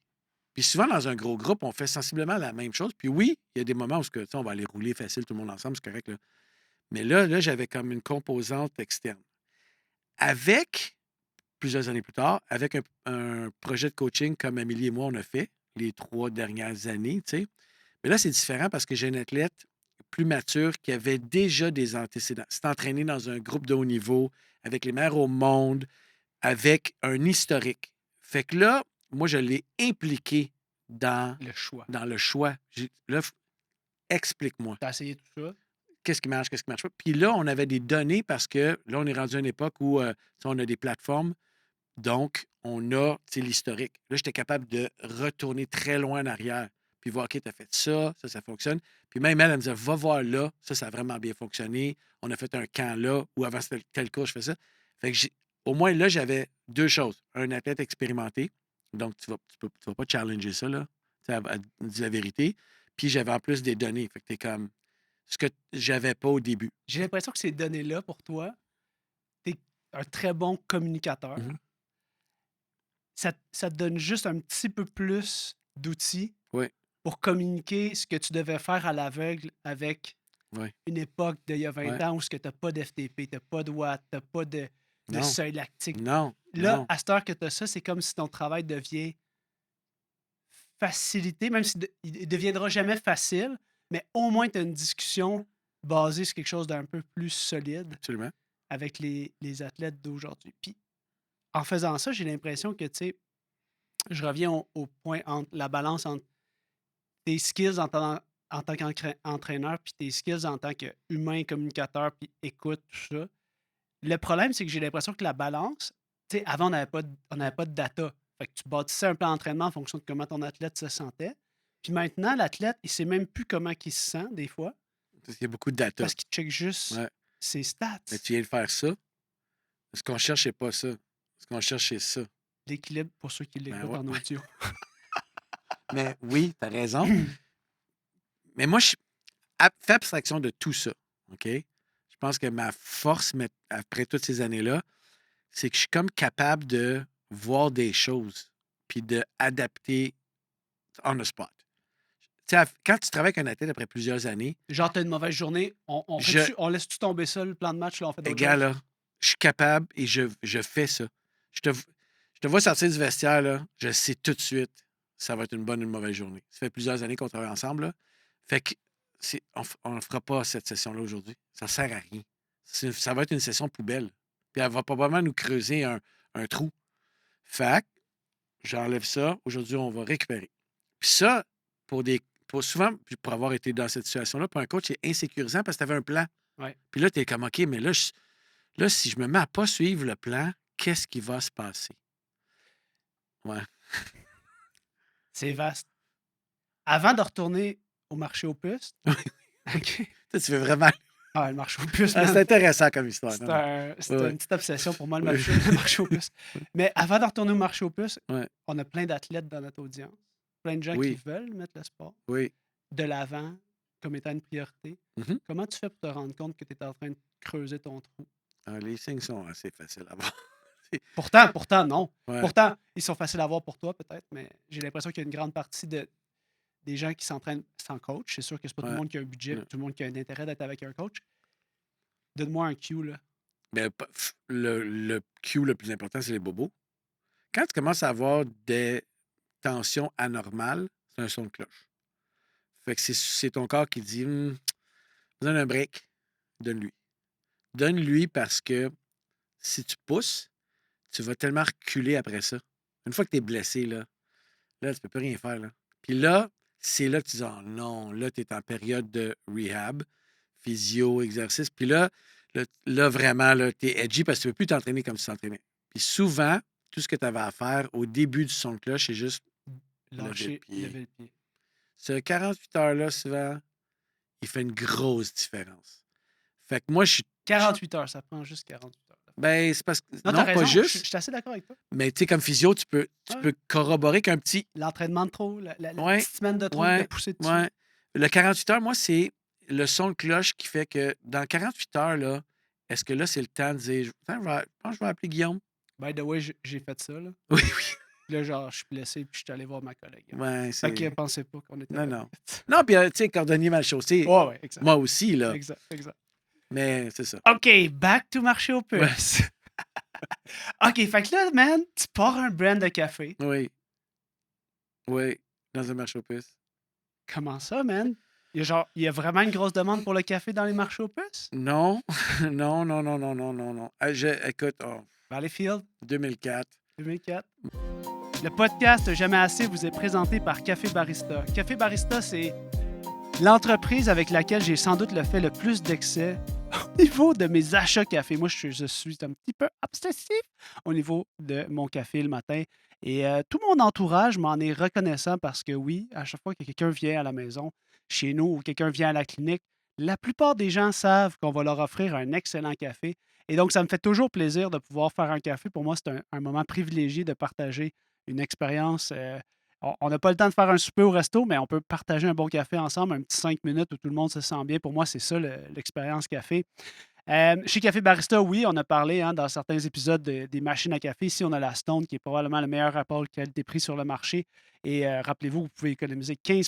Puis souvent, dans un gros groupe, on fait sensiblement la même chose. Puis oui, il y a des moments où tu sais, on va aller rouler facile tout le monde ensemble, c'est correct. Là. Mais là, j'avais comme une composante externe. Avec, plusieurs années plus tard, avec un projet de coaching comme Amélie et moi, on a fait les 3 dernières années, tu sais. Mais là, c'est différent parce que j'ai une athlète plus mature qui avait déjà des antécédents. S'est entraînée dans un groupe de haut niveau, avec les meilleurs au monde, avec un historique. Fait que là, moi, je l'ai impliqué dans, Le choix. dans le choix. Là, explique-moi. T'as essayé tout ça? Qu'est-ce qui marche, qu'est-ce qui marche pas? Puis là, on avait des données parce que là, on est rendu à une époque où tu sais, on a des plateformes. Donc, on a tu sais, l'historique. Là, j'étais capable de retourner très loin en arrière. Puis voir, OK, tu as fait ça fonctionne. Puis même elle me disait, va voir là, ça a vraiment bien fonctionné. On a fait un camp là, ou avant c'était tel cours, je fais ça. Fait que au moins là, j'avais deux choses. Un athlète expérimenté, donc tu vas pas challenger ça, là. Tu sais, elle dit la vérité. Puis j'avais en plus des données. Fait que t'es comme ce que j'avais pas au début. J'ai l'impression que ces données-là, pour toi, t'es un très bon communicateur. Mhm. Ça te donne juste un petit peu plus d'outils Oui, pour communiquer ce que tu devais faire à l'aveugle avec oui, une époque d'il y a oui. 20 ans où tu n'as pas d'FTP, tu n'as pas de watts, tu n'as pas de Non, seuil lactique. non, Là, non. à cette heure que tu as ça, c'est comme si ton travail devient facilité, même s'il ne deviendra jamais facile, mais au moins tu as une discussion basée sur quelque chose d'un peu plus solide Absolument. avec les athlètes d'aujourd'hui. Puis en faisant ça, j'ai l'impression que, tu sais, je reviens au point entre la balance entre tes skills en tant qu'entraîneur puis tes skills en tant qu'humain, communicateur, puis écoute, tout ça. Le problème, c'est que j'ai l'impression que la balance, tu sais, avant, on n'avait pas de data. Fait que tu bâtissais un plan d'entraînement en fonction de comment ton athlète se sentait. Puis maintenant, l'athlète, il sait même plus comment il se sent, des fois, Parce qu'il y a beaucoup de data. parce qu'il check juste Ouais. ses Mais stats. tu viens de faire ça. Ce qu'on cherche, c'est pas ça. Ce qu'on cherche, c'est ça. l'équilibre pour ceux qui Ben l'écoutent ouais. en audio. Mais oui, tu as raison. Mais moi, fais abstraction de tout ça, OK? Je pense que ma force, après toutes ces années-là, c'est que je suis comme capable de voir des choses puis d'adapter on the spot. Tu sais, quand tu travailles avec un athlète après plusieurs années, Genre, t'as une mauvaise journée, je, on laisse-tu tomber ça, le plan de match, là, on fait d'autres gars, choses? là, je suis capable et je fais ça. Je te vois sortir du vestiaire, là, je sais tout de suite ça va être une bonne ou une mauvaise journée. Ça fait plusieurs années qu'on travaille ensemble, là. Fait que on ne fera pas cette session-là aujourd'hui. Ça sert à rien. Ça va être une session poubelle. Puis elle va probablement nous creuser un trou. Fait que j'enlève ça. Aujourd'hui, on va récupérer. Puis ça, souvent, puis pour avoir été dans cette situation-là, pour un coach, c'est insécurisant parce que tu avais un plan. Ouais. Puis là, tu es comme, OK, mais là, si je me mets à pas suivre le plan, qu'est-ce qui va se passer? Ouais. C'est vaste. Avant de retourner au marché aux puces, OK. Tu fais vraiment. Ah, le marché aux puces, C'est man. intéressant comme histoire. C'est Ouais, c'était ouais. une petite obsession pour moi, le Oui. marché aux puces. Mais avant de retourner au marché aux puces, Ouais. on a plein d'athlètes dans notre audience, plein de gens qui Oui. veulent mettre le sport Oui. de l'avant comme étant une priorité. Mhm. Comment tu fais pour te rendre compte que tu es en train de creuser ton trou? Les signes sont assez faciles à voir. Pourtant, non. Ouais. Pourtant, ils sont faciles à voir pour toi, peut-être, mais j'ai l'impression qu'il y a une grande partie des gens qui s'entraînent sans coach. C'est sûr que c'est pas tout le Ouais. monde qui a un budget, Non. tout le monde qui a un intérêt d'être avec un coach. Donne-moi un cue, là. Mais le cue le plus important, c'est les bobos. Quand tu commences à avoir des tensions anormales, c'est un son de cloche. Fait que c'est ton corps qui dit donne un break, donne-lui. Donne-lui parce que si tu pousses, tu vas tellement reculer après ça. Une fois que tu es blessé, là, tu peux plus rien faire. Là. Puis là, c'est là que tu dis oh non, là, tu es en période de rehab, physio, exercice. Puis là vraiment, tu es edgy parce que tu ne peux plus t'entraîner comme tu t'entraînais. Puis souvent, tout ce que tu avais à faire au début du son de cloche, c'est juste Lâcher, lever le pied. ce 48 heures-là, souvent, il fait une grosse différence. Fait que moi, je suis. 48 heures, ça prend juste 48 heures. Ben, c'est parce que. Non, Non, t'as pas raison, je juste. suis assez d'accord avec toi. Mais tu sais, comme physio, tu Ouais. peux corroborer qu'un petit. L'entraînement de trop, la Ouais, petite semaine de trop, de Ouais, pousser dessus. ouais. Le 48 heures, moi, c'est le son de cloche qui fait que dans 48 heures, là, est-ce que là, c'est le temps de dire attends, je pense que je vais appeler Guillaume? By the way, j'ai fait ça, là. Oui, oui. Puis là, genre, je suis blessé, puis je suis allé voir ma collègue. Ouais, Fait que c'est. pensez pas qu'on était Non, là. non. Non, puis, tu sais, cordonnier mal chaussé, Ouais, exact. moi aussi, là. Exact. Mais c'est ça. OK, back to marché aux puces. OK, fait que là, man, tu pars un brand de café. Oui. Oui, dans un marché aux puces. Comment ça, man? Il y a vraiment une grosse demande pour le café dans les marchés aux puces? Non, non. Écoute, Valleyfield, 2004. 2004. Le podcast Jamais assez vous est présenté par Café Barista. Café Barista, c'est l'entreprise avec laquelle j'ai sans doute fait le plus d'excès au niveau de mes achats café. Moi, je suis un petit peu obsessif au niveau de mon café le matin. Et tout mon entourage m'en est reconnaissant parce que oui, à chaque fois que quelqu'un vient à la maison, chez nous, ou quelqu'un vient à la clinique, la plupart des gens savent qu'on va leur offrir un excellent café. Et donc, ça me fait toujours plaisir de pouvoir faire un café. Pour moi, c'est un moment privilégié de partager une expérience. On n'a pas le temps de faire un souper au resto, mais on peut partager un bon café ensemble, un petit 5 minutes où tout le monde se sent bien. Pour moi, c'est ça l'expérience café. Chez Café Barista, oui, on a parlé dans certains épisodes des machines à café. Ici, on a la Stone, qui est probablement le meilleur rapport qualité-prix sur le marché. Et rappelez-vous, vous pouvez économiser 15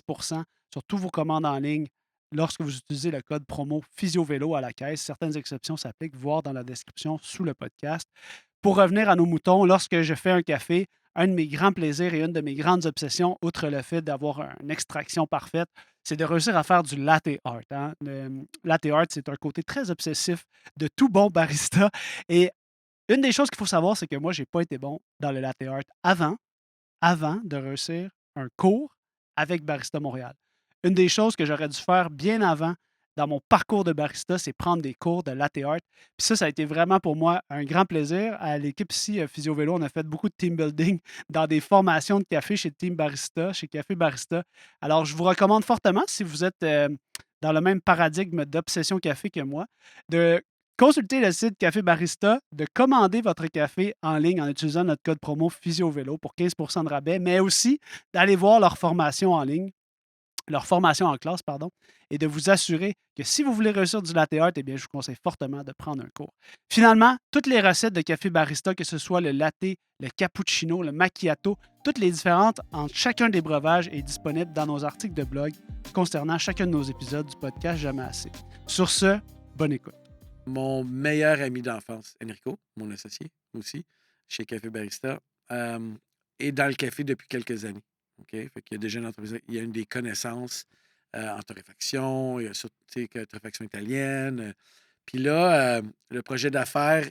sur tous vos commandes en ligne lorsque vous utilisez le code promo PhysioVélo à la caisse. Certaines exceptions s'appliquent, voir dans la description sous le podcast. Pour revenir à nos moutons, lorsque je fais un café, un de mes grands plaisirs et une de mes grandes obsessions, outre le fait d'avoir une extraction parfaite, c'est de réussir à faire du latte art. Le latte art, c'est un côté très obsessif de tout bon barista. Et une des choses qu'il faut savoir, c'est que moi, je n'ai pas été bon dans le latte art avant de réussir un cours avec Barista Montréal. Une des choses que j'aurais dû faire bien avant dans mon parcours de barista, c'est prendre des cours de latte art. Puis ça a été vraiment pour moi un grand plaisir. À l'équipe ici, Physio Vélo, on a fait beaucoup de team building dans des formations de café chez Team Barista, chez Café Barista. Alors, je vous recommande fortement, si vous êtes dans le même paradigme d'obsession café que moi, de consulter le site Café Barista, de commander votre café en ligne en utilisant notre code promo PhysioVélo pour 15 de rabais, mais aussi d'aller voir leur formation en ligne, leur formation en classe, pardon, et de vous assurer que si vous voulez réussir du latte art, eh bien, je vous conseille fortement de prendre un cours. Finalement, toutes les recettes de Café Barista, que ce soit le latte, le cappuccino, le macchiato, toutes les différentes entre chacun des breuvages est disponible dans nos articles de blog concernant chacun de nos épisodes du podcast Jamais assez. Sur ce, bonne écoute. Mon meilleur ami d'enfance, Enrico, mon associé aussi, chez Café Barista, est dans le café depuis quelques années. OK? Fait qu'il y a déjà une entreprise, il y a une des connaissances en torréfaction, il y a surtout torréfaction italienne. Puis là, le projet d'affaires,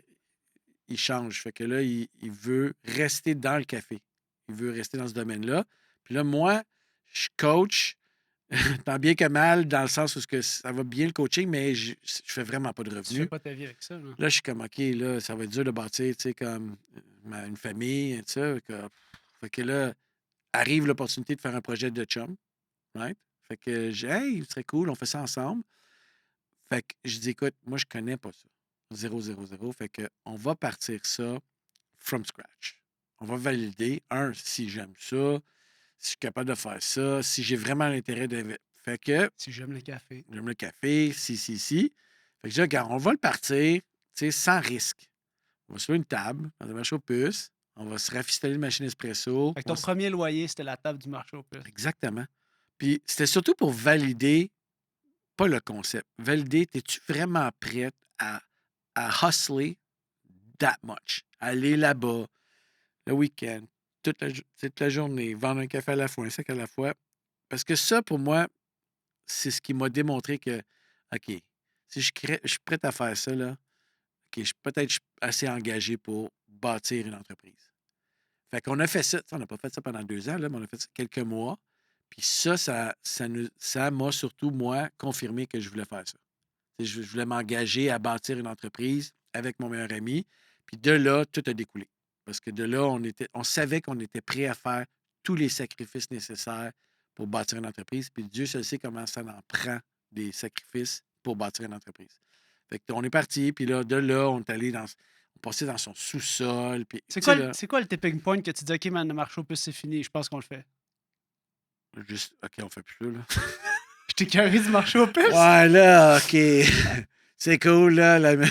il change. Fait que là, il veut rester dans le café. Il veut rester dans ce domaine-là. Puis là, moi, je coach, tant bien que mal, dans le sens où ça va bien le coaching, mais je fais vraiment pas de Tu fais revenus. pas ta vie avec ça. Là. Là, je suis comme, OK, là, ça va être dur de bâtir, tu sais, comme une famille, tu sais. Fait que là, arrive l'opportunité de faire un projet de chum, right? Fait que j'ai, hey, ce serait cool, on fait ça ensemble. Fait que je dis, écoute, moi, je connais pas ça. 0, 0, 0. Fait que on va partir ça from scratch. On va valider, si j'aime ça, si je suis capable de faire ça, si j'ai vraiment l'intérêt de. Fait que Si j'aime le café. j'aime le café, si. Fait que je dis, regarde, on va le partir, tu sais, sans risque. On va se faire une table dans un marché aux puces. On va se rafistoler une machine espresso. Fait que ton premier loyer, c'était la table du marché aux puces. Exactement. Puis c'était surtout pour valider, pas le concept, valider, es-tu vraiment prête à hustler that much? Aller là-bas, le week-end, toute la journée, vendre un café à la fois, un sac à la fois. Parce que ça, pour moi, c'est ce qui m'a démontré que, OK, si je suis prêt à faire ça, là, OK, peut-être je suis assez engagé pour bâtir une entreprise. Fait qu'on a fait ça. On n'a pas fait ça pendant 2 ans, là, mais on a fait ça quelques mois. Puis ça m'a surtout, moi, confirmé que je voulais faire ça. Je voulais m'engager à bâtir une entreprise avec mon meilleur ami. Puis de là, tout a découlé. Parce que de là, on savait qu'on était prêt à faire tous les sacrifices nécessaires pour bâtir une entreprise. Puis Dieu seul sait comment ça en prend des sacrifices pour bâtir une entreprise. Fait qu'on est parti, puis là, de là, on est allé on passait dans son sous-sol. Puis, C'est tu sais, quoi, là, c'est quoi le tipping point que tu dis, OK, man, le marché aux puces, c'est fini, je pense qu'on le fait. juste, OK, on fait plus ça, là. Je t'ai carré du marché aux puces. Ouais, là, OK. C'est cool, là, mais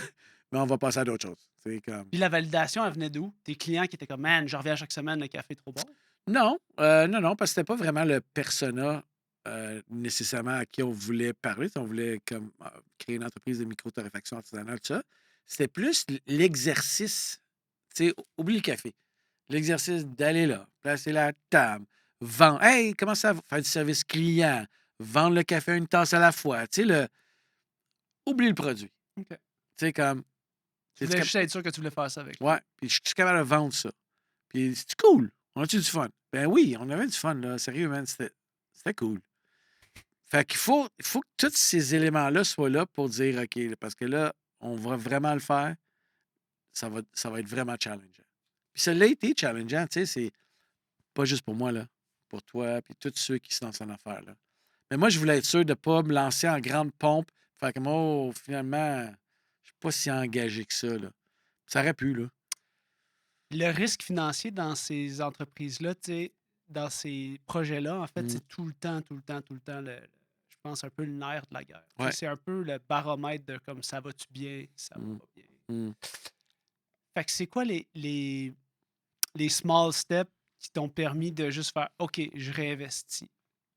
on va passer à d'autres choses. C'est comme. Puis la validation, elle venait d'où? Tes clients qui étaient comme, man, je reviens chaque semaine, le café est trop bon. Non, non, parce que c'était pas vraiment le persona nécessairement à qui on voulait parler. On voulait comme créer une entreprise de micro-torréfaction artisanale, tout ça. C'était plus l'exercice. Tu sais, oublie le café. L'exercice d'aller là, placer la table, vendre. Hey, comment ça? Faire du service client, vendre le café à une tasse à la fois. Tu sais, oublie le produit. OK. Tu sais, comme. Tu voulais juste être sûr que tu voulais faire ça avec. Ouais, puis je suis capable de vendre ça. Puis c'est cool. On a-tu du fun? Ben oui, on avait du fun, là. Sérieux, man. C'était cool. Fait qu'il faut que tous ces éléments-là soient là pour dire, OK, parce que là, on va vraiment le faire. Ça va être vraiment challengeant. Puis ça l'a été challengeant, tu sais, c'est pas juste pour moi, là. Pour toi, puis tous ceux qui se lancent en affaires, là. Mais moi, je voulais être sûr de ne pas me lancer en grande pompe. Faire comme, oh, finalement, je suis pas si engagé que ça, là. Ça aurait pu, là. Le risque financier dans ces entreprises-là, tu sais, dans ces projets-là, en fait, Mm. c'est tout le temps, je pense, un peu le nerf de la guerre. Tu sais, Ouais. c'est un peu le baromètre de comme ça va-tu bien, ça va Mm. pas bien. Mm. Fait que c'est quoi les small steps qui t'ont permis de juste faire OK, je réinvestis.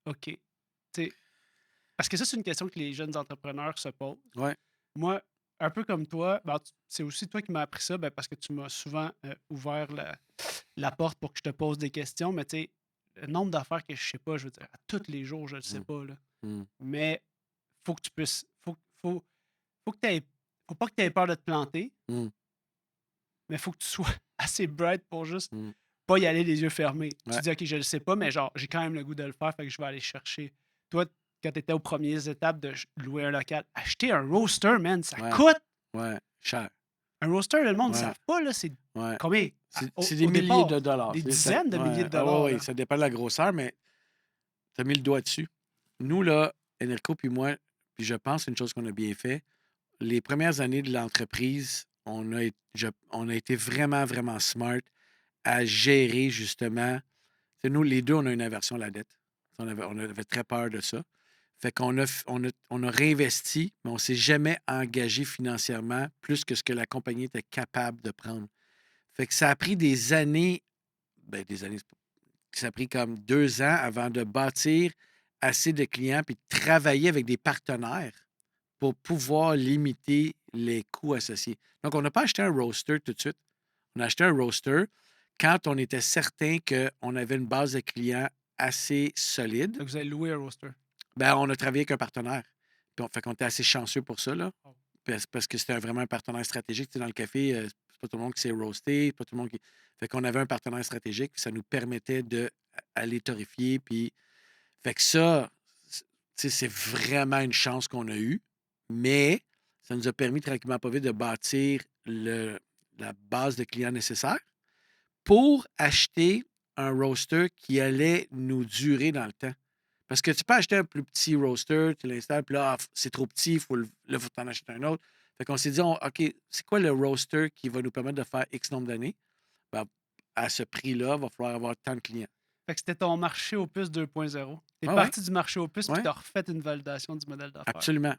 OK. Tu sais, parce que ça, c'est une question que les jeunes entrepreneurs se posent. Ouais. Moi, un peu comme toi, ben, c'est aussi toi qui m'as appris ça ben, parce que tu m'as souvent ouvert la porte pour que je te pose des questions. Mais tu sais, le nombre d'affaires que je sais pas, je veux dire, à tous les jours, je le sais Mm. pas. Là. Mm. Mais faut que tu puisses. Faut que t'aies, faut pas que tu aies peur de te planter, Mm. mais faut que tu sois assez bright pour juste Mm. pas y aller les yeux fermés. Ouais. Tu dis, OK, je le sais pas, mais genre, j'ai quand même le goût de le faire, fait que je vais aller chercher. Toi, quand tu étais aux premières étapes de louer un local, acheter un roaster, man, ça Ouais. coûte. Ouais, cher. Un roaster, le monde ne Ouais. savent pas, là, c'est Ouais. combien? C'est des Au milliers départ, de dollars. des Tu sais, dizaines de milliers de ouais, dollars. ouais, là. ça dépend de la grosseur, mais tu as mis le doigt dessus. Nous, là, Enrico puis moi, puis je pense que c'est une chose qu'on a bien fait, les premières années de l'entreprise, on a été vraiment, vraiment smart à gérer justement. Nous, les deux, on a une aversion à la dette. On avait très peur de ça. Fait qu'on on a réinvesti, mais on ne s'est jamais engagé financièrement plus que ce que la compagnie était capable de prendre. Fait que ça a pris des années, des années, ça a pris comme 2 ans avant de bâtir assez de clients puis de travailler avec des partenaires pour pouvoir limiter les coûts associés. Donc, on n'a pas acheté un roaster tout de suite. On a acheté un roaster quand on était certain qu'on avait une base de clients assez solide. Donc, vous avez loué un roaster. On a travaillé avec un partenaire. Fait qu'on était assez chanceux pour ça, là. Oh. Parce que c'était vraiment un partenaire stratégique. Tu sais, dans le café, c'est pas tout le monde qui sait roaster, pas tout le monde qui. Fait qu'on avait un partenaire stratégique, puis ça nous permettait d'aller torréfier. Puis. Fait que ça, tu sais, c'est vraiment une chance qu'on a eue. Mais ça nous a permis tranquillement pas vite de bâtir la base de clients nécessaire pour acheter un roaster qui allait nous durer dans le temps. Parce que tu peux acheter un plus petit roaster, tu l'installes, puis là, c'est trop petit, là, il faut t'en acheter un autre. Fait qu'on s'est dit, OK, c'est quoi le roaster qui va nous permettre de faire X nombre d'années? Ben, à ce prix-là, il va falloir avoir tant de clients. Fait que c'était ton marché opus 2.0. Tu es Ah ouais, parti du marché opus puis ouais, tu as refait une validation du modèle d'affaires. absolument.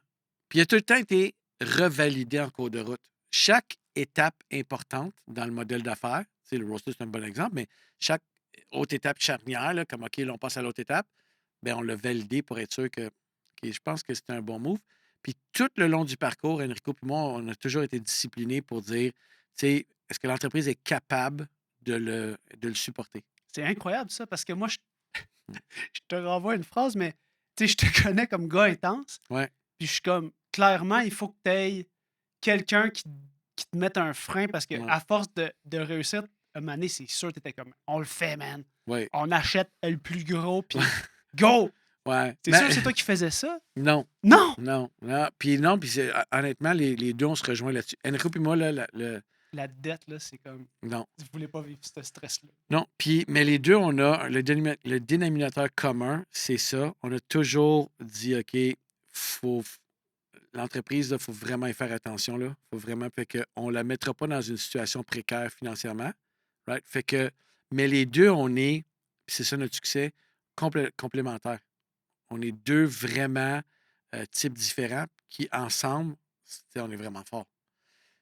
Puis il a tout le temps été revalidé en cours de route. Chaque étape importante dans le modèle d'affaires, tu sais, le roaster, c'est un bon exemple, mais chaque autre étape charnière, là, comme OK, là, on passe à l'autre étape, on l'a validé pour être sûr que je pense que c'était un bon move. Puis tout le long du parcours, Enrico et moi, on a toujours été disciplinés pour dire, tu sais, est-ce que l'entreprise est capable de le supporter? C'est incroyable ça, parce que moi, je te renvoie une phrase, mais tu sais, je te connais comme gars intense. Ouais, Puis je suis comme, clairement, il faut que tu aies quelqu'un qui te mette un frein parce que ouais, à force de réussir, un moment donné, c'est sûr que tu étais comme, on le fait, man. ouais, On achète le plus gros, puis go! ouais. C'est sûr que c'est toi qui faisais ça? Non, Non! non, non. Puis non, puis honnêtement, les deux, on se rejoint là-dessus. Enrico et moi, là, La dette, là, c'est comme, non. vous voulez pas vivre ce stress-là. Non, puis, mais les deux, on a le dénominateur commun, c'est ça. On a toujours dit, OK, faut, l'entreprise, il faut vraiment y faire attention. Là. Faut vraiment, fait que on ne la mettra pas dans une situation précaire financièrement. Right? Fait que, mais les deux, on est, puis c'est ça notre succès, complémentaires. On est deux vraiment types différents qui, ensemble, on est vraiment forts.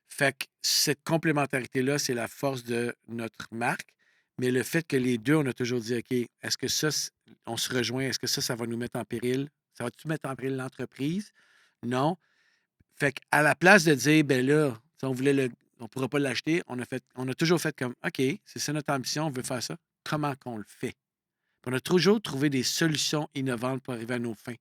Fait que cette complémentarité-là, c'est la force de notre marque. Mais le fait que les deux, on a toujours dit, OK, est-ce que ça, on se rejoint, est-ce que ça va nous mettre en péril? Ça va-tu mettre en péril l'entreprise? Non. Fait qu'à la place de dire, ben là, si on voulait on ne pourra pas l'acheter, on a toujours fait comme, OK, c'est ça notre ambition, on veut faire ça. Comment qu'on le fait? Puis on a toujours trouvé des solutions innovantes pour arriver à nos fins,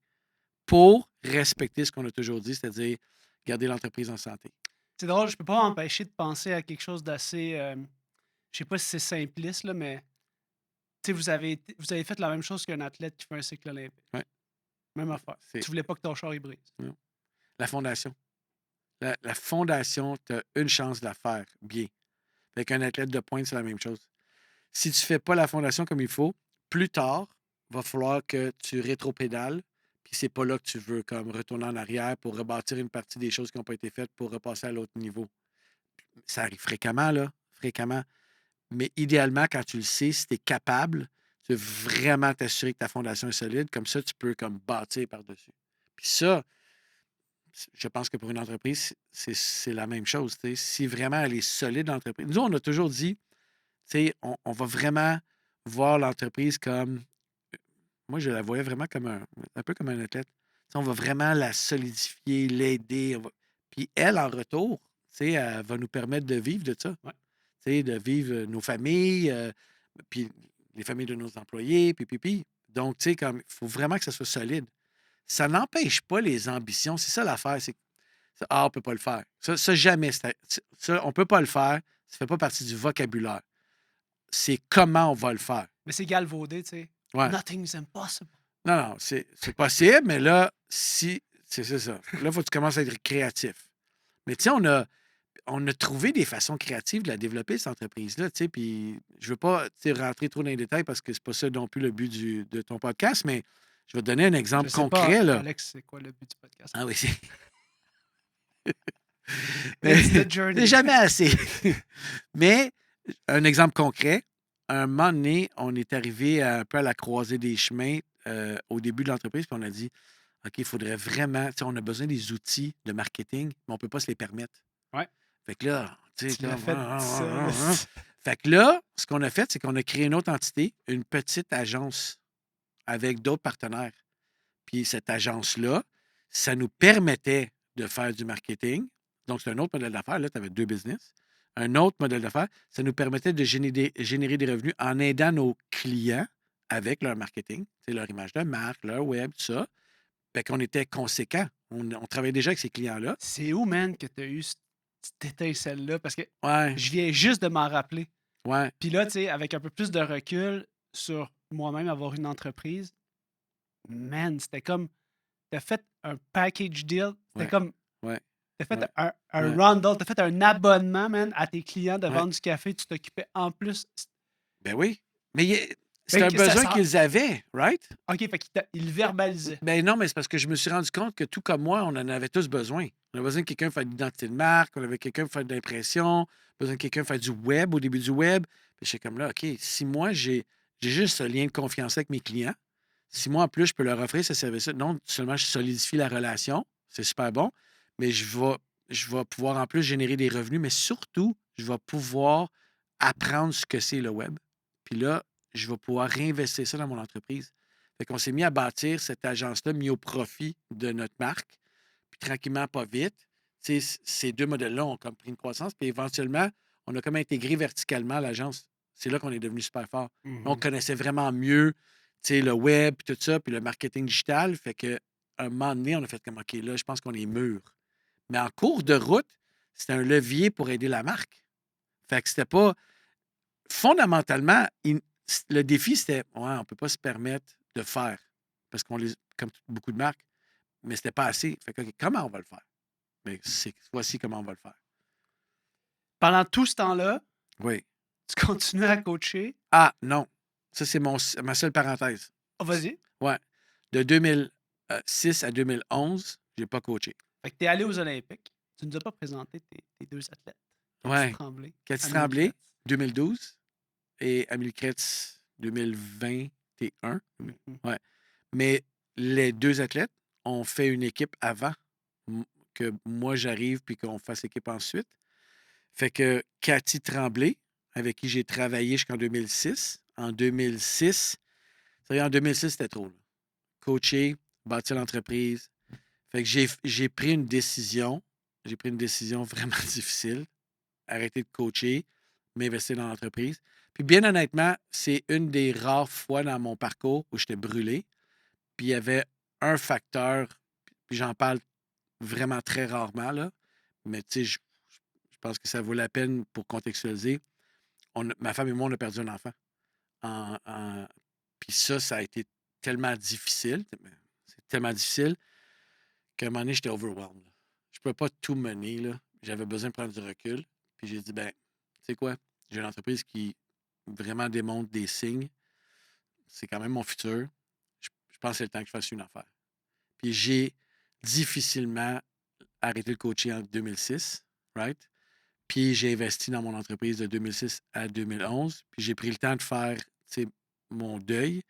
pour respecter ce qu'on a toujours dit, c'est-à-dire garder l'entreprise en santé. C'est drôle, je peux pas m'empêcher de penser à quelque chose d'assez. Je sais pas si c'est simpliste, là, mais tu sais, vous avez fait la même chose qu'un athlète qui fait un cycle olympique. Ouais. Même affaire. C'est Tu voulais pas que ton char il brise. la fondation. La fondation, tu as une chance de la faire bien. Avec un athlète de pointe, c'est la même chose. Si tu ne fais pas la fondation comme il faut, plus tard, il va falloir que tu rétropédales, puis c'est pas là que tu veux comme retourner en arrière pour rebâtir une partie des choses qui n'ont pas été faites pour repasser à l'autre niveau. Ça arrive fréquemment, là, fréquemment. Mais idéalement, quand tu le sais, si tu es capable, tu veux vraiment t'assurer que ta fondation est solide, comme ça, tu peux comme bâtir par-dessus. Puis ça, je pense que pour une entreprise, c'est la même chose. T'sais. Si vraiment elle est solide, l'entreprise. Nous, on a toujours dit, on va vraiment voir l'entreprise comme. Moi, je la voyais vraiment comme un peu comme un athlète. T'sais, on va vraiment la solidifier, l'aider. Puis elle, en retour, elle va nous permettre de vivre de ça. Ouais. De vivre nos familles, puis les familles de nos employés, puis. Donc, comme il faut vraiment que ça soit solide. Ça n'empêche pas les ambitions. C'est ça l'affaire. C'est on ne peut pas le faire. Ça jamais. Ça, on ne peut pas le faire. Ça ne fait pas partie du vocabulaire. C'est comment on va le faire. Mais c'est galvaudé, tu sais. Ouais. Nothing's impossible. Non, c'est possible, mais là, c'est ça. Là, il faut que tu commences à être créatif. Mais tu sais, on a trouvé des façons créatives de la développer, cette entreprise-là, tu sais, puis je veux pas rentrer trop dans les détails parce que c'est pas ça non plus le but de ton podcast, mais je vais te donner un exemple Je sais concret, pas, là. Alex, c'est quoi le but du podcast? Ah oui, Mais It's the journey. c'est jamais assez. Mais, un exemple concret, un moment donné, on est arrivé un peu à la croisée des chemins au début de l'entreprise, puis on a dit, OK, il faudrait vraiment, tu sais, on a besoin des outils de marketing, mais on ne peut pas se les permettre. Ouais. Fait que là, tu sais, Tu l'as comme, fait seul. Fait que là, ce qu'on a fait, c'est qu'on a créé une autre entité, une petite agence avec d'autres partenaires. Puis cette agence-là, ça nous permettait de faire du marketing. Donc, c'est un autre modèle d'affaires. Là, tu avais 2 business. Un autre modèle d'affaires, ça nous permettait de générer des revenus en aidant nos clients avec leur marketing, leur image de marque, leur web, tout ça. Fait qu'on était conséquents. On travaillait déjà avec ces clients-là. C'est où, man, que tu as eu cette étincelle-là? Parce que Ouais, je viens juste de m'en rappeler. ouais, Puis là, tu sais, avec un peu plus de recul sur moi-même, avoir une entreprise, man, c'était comme, t'as fait un package deal, c'était ouais, comme, ouais, t'as fait ouais, un ouais, bundle, t'as fait un abonnement, man, à tes clients de ouais. vendre du café, tu t'occupais en plus. Ben oui. Mais c'est Fait un que ça besoin sent. qu'ils avaient, right? OK, fait qu'il verbalisait. Ben non, mais c'est parce que je me suis rendu compte que tout comme moi, on en avait tous besoin. On avait besoin de quelqu'un pour faire de l'identité de marque, on avait quelqu'un pour faire de l'impression, besoin de quelqu'un pour faire du web au début du web. Puis j'étais comme là, OK, si moi, j'ai juste ce lien de confiance avec mes clients, si moi, en plus, je peux leur offrir ce service-là, non seulement je solidifie la relation, c'est super bon, mais je vais pouvoir en plus générer des revenus, mais surtout, je vais pouvoir apprendre ce que c'est le web. Puis là, je vais pouvoir réinvestir ça dans mon entreprise. Fait qu'on s'est mis à bâtir cette agence-là, mis au profit de notre marque. Puis tranquillement, pas vite, tu sais, ces 2 modèles-là ont comme pris une croissance. Puis éventuellement, on a comme intégré verticalement l'agence. C'est là qu'on est devenu super fort. Là, on Mhm. connaissait vraiment mieux, tu sais, le web, puis tout ça, puis le marketing digital. Fait qu'à un moment donné, on a fait comme, OK, là, je pense qu'on est mûr. Mais en cours de route, c'était un levier pour aider la marque. Fait que c'était pas fondamentalement, le défi, c'était ouais, on ne peut pas se permettre de faire. Parce qu'on les, comme beaucoup de marques, mais c'était pas assez. Fait que, OK, comment on va le faire? Mais voici comment on va le faire. Pendant tout ce temps-là, Oui. tu continuais à coacher. Ah, non. Ça, c'est ma seule parenthèse. Oh, vas-y. Ouais. De 2006 à 2011, je n'ai pas coaché. Fait que t'es allé aux Olympiques. Tu nous as pas présenté tes deux athlètes. Cathy Ouais. Tremblay, Cathy Amélie Tremblay, Kretz. 2012, et Amélie Kretz, 2021. Mhm. Ouais. Mais les 2 athlètes ont fait une équipe avant que moi j'arrive puis qu'on fasse équipe ensuite. Fait que Cathy Tremblay, avec qui j'ai travaillé jusqu'en 2006. En 2006, ça y est, en 2006, c'était trop. Là. Coacher, bâtir l'entreprise. Fait que j'ai pris une décision. J'ai pris une décision vraiment difficile. Arrêter de coacher, m'investir dans l'entreprise. Puis bien honnêtement, c'est une des rares fois dans mon parcours où j'étais brûlé. Puis il y avait un facteur, puis j'en parle vraiment très rarement, là, mais tu sais, je pense que ça vaut la peine pour contextualiser. Ma femme et moi, on a perdu un enfant. Puis ça a été tellement difficile, c'est tellement difficile qu'à un moment donné, j'étais overwhelmed. Là. Je ne pouvais pas tout mener, là. J'avais besoin de prendre du recul. Puis j'ai dit, ben, tu sais quoi, j'ai une entreprise qui vraiment démontre des signes. C'est quand même mon futur. Je pense que c'est le temps que je fasse une affaire. Puis j'ai difficilement arrêté de coacher en 2006, right? Puis j'ai investi dans mon entreprise de 2006 à 2011. Puis j'ai pris le temps de faire mon deuil.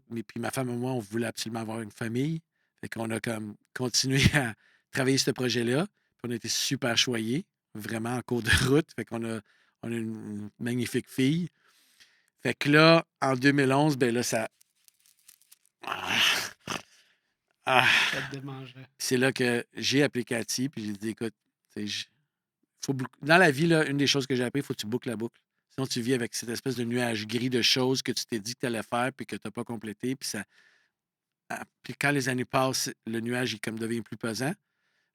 Mais puis ma femme et moi, on voulait absolument avoir une famille. Fait qu'on a comme continué à travailler ce projet-là. Puis on a été super choyés, vraiment en cours de route. Fait on a une magnifique fille. Fait que là, en 2011, ben là, ça. Ah, Ça te démangerait. c'est là que j'ai appelé Cathy, puis j'ai dit, écoute, dans la vie, là, une des choses que j'ai appris, il faut que tu boucles la boucle. Sinon, tu vis avec cette espèce de nuage gris de choses que tu t'es dit que tu allais faire, puis que tu n'as pas complété. Puis quand les années passent, le nuage il comme devient plus pesant.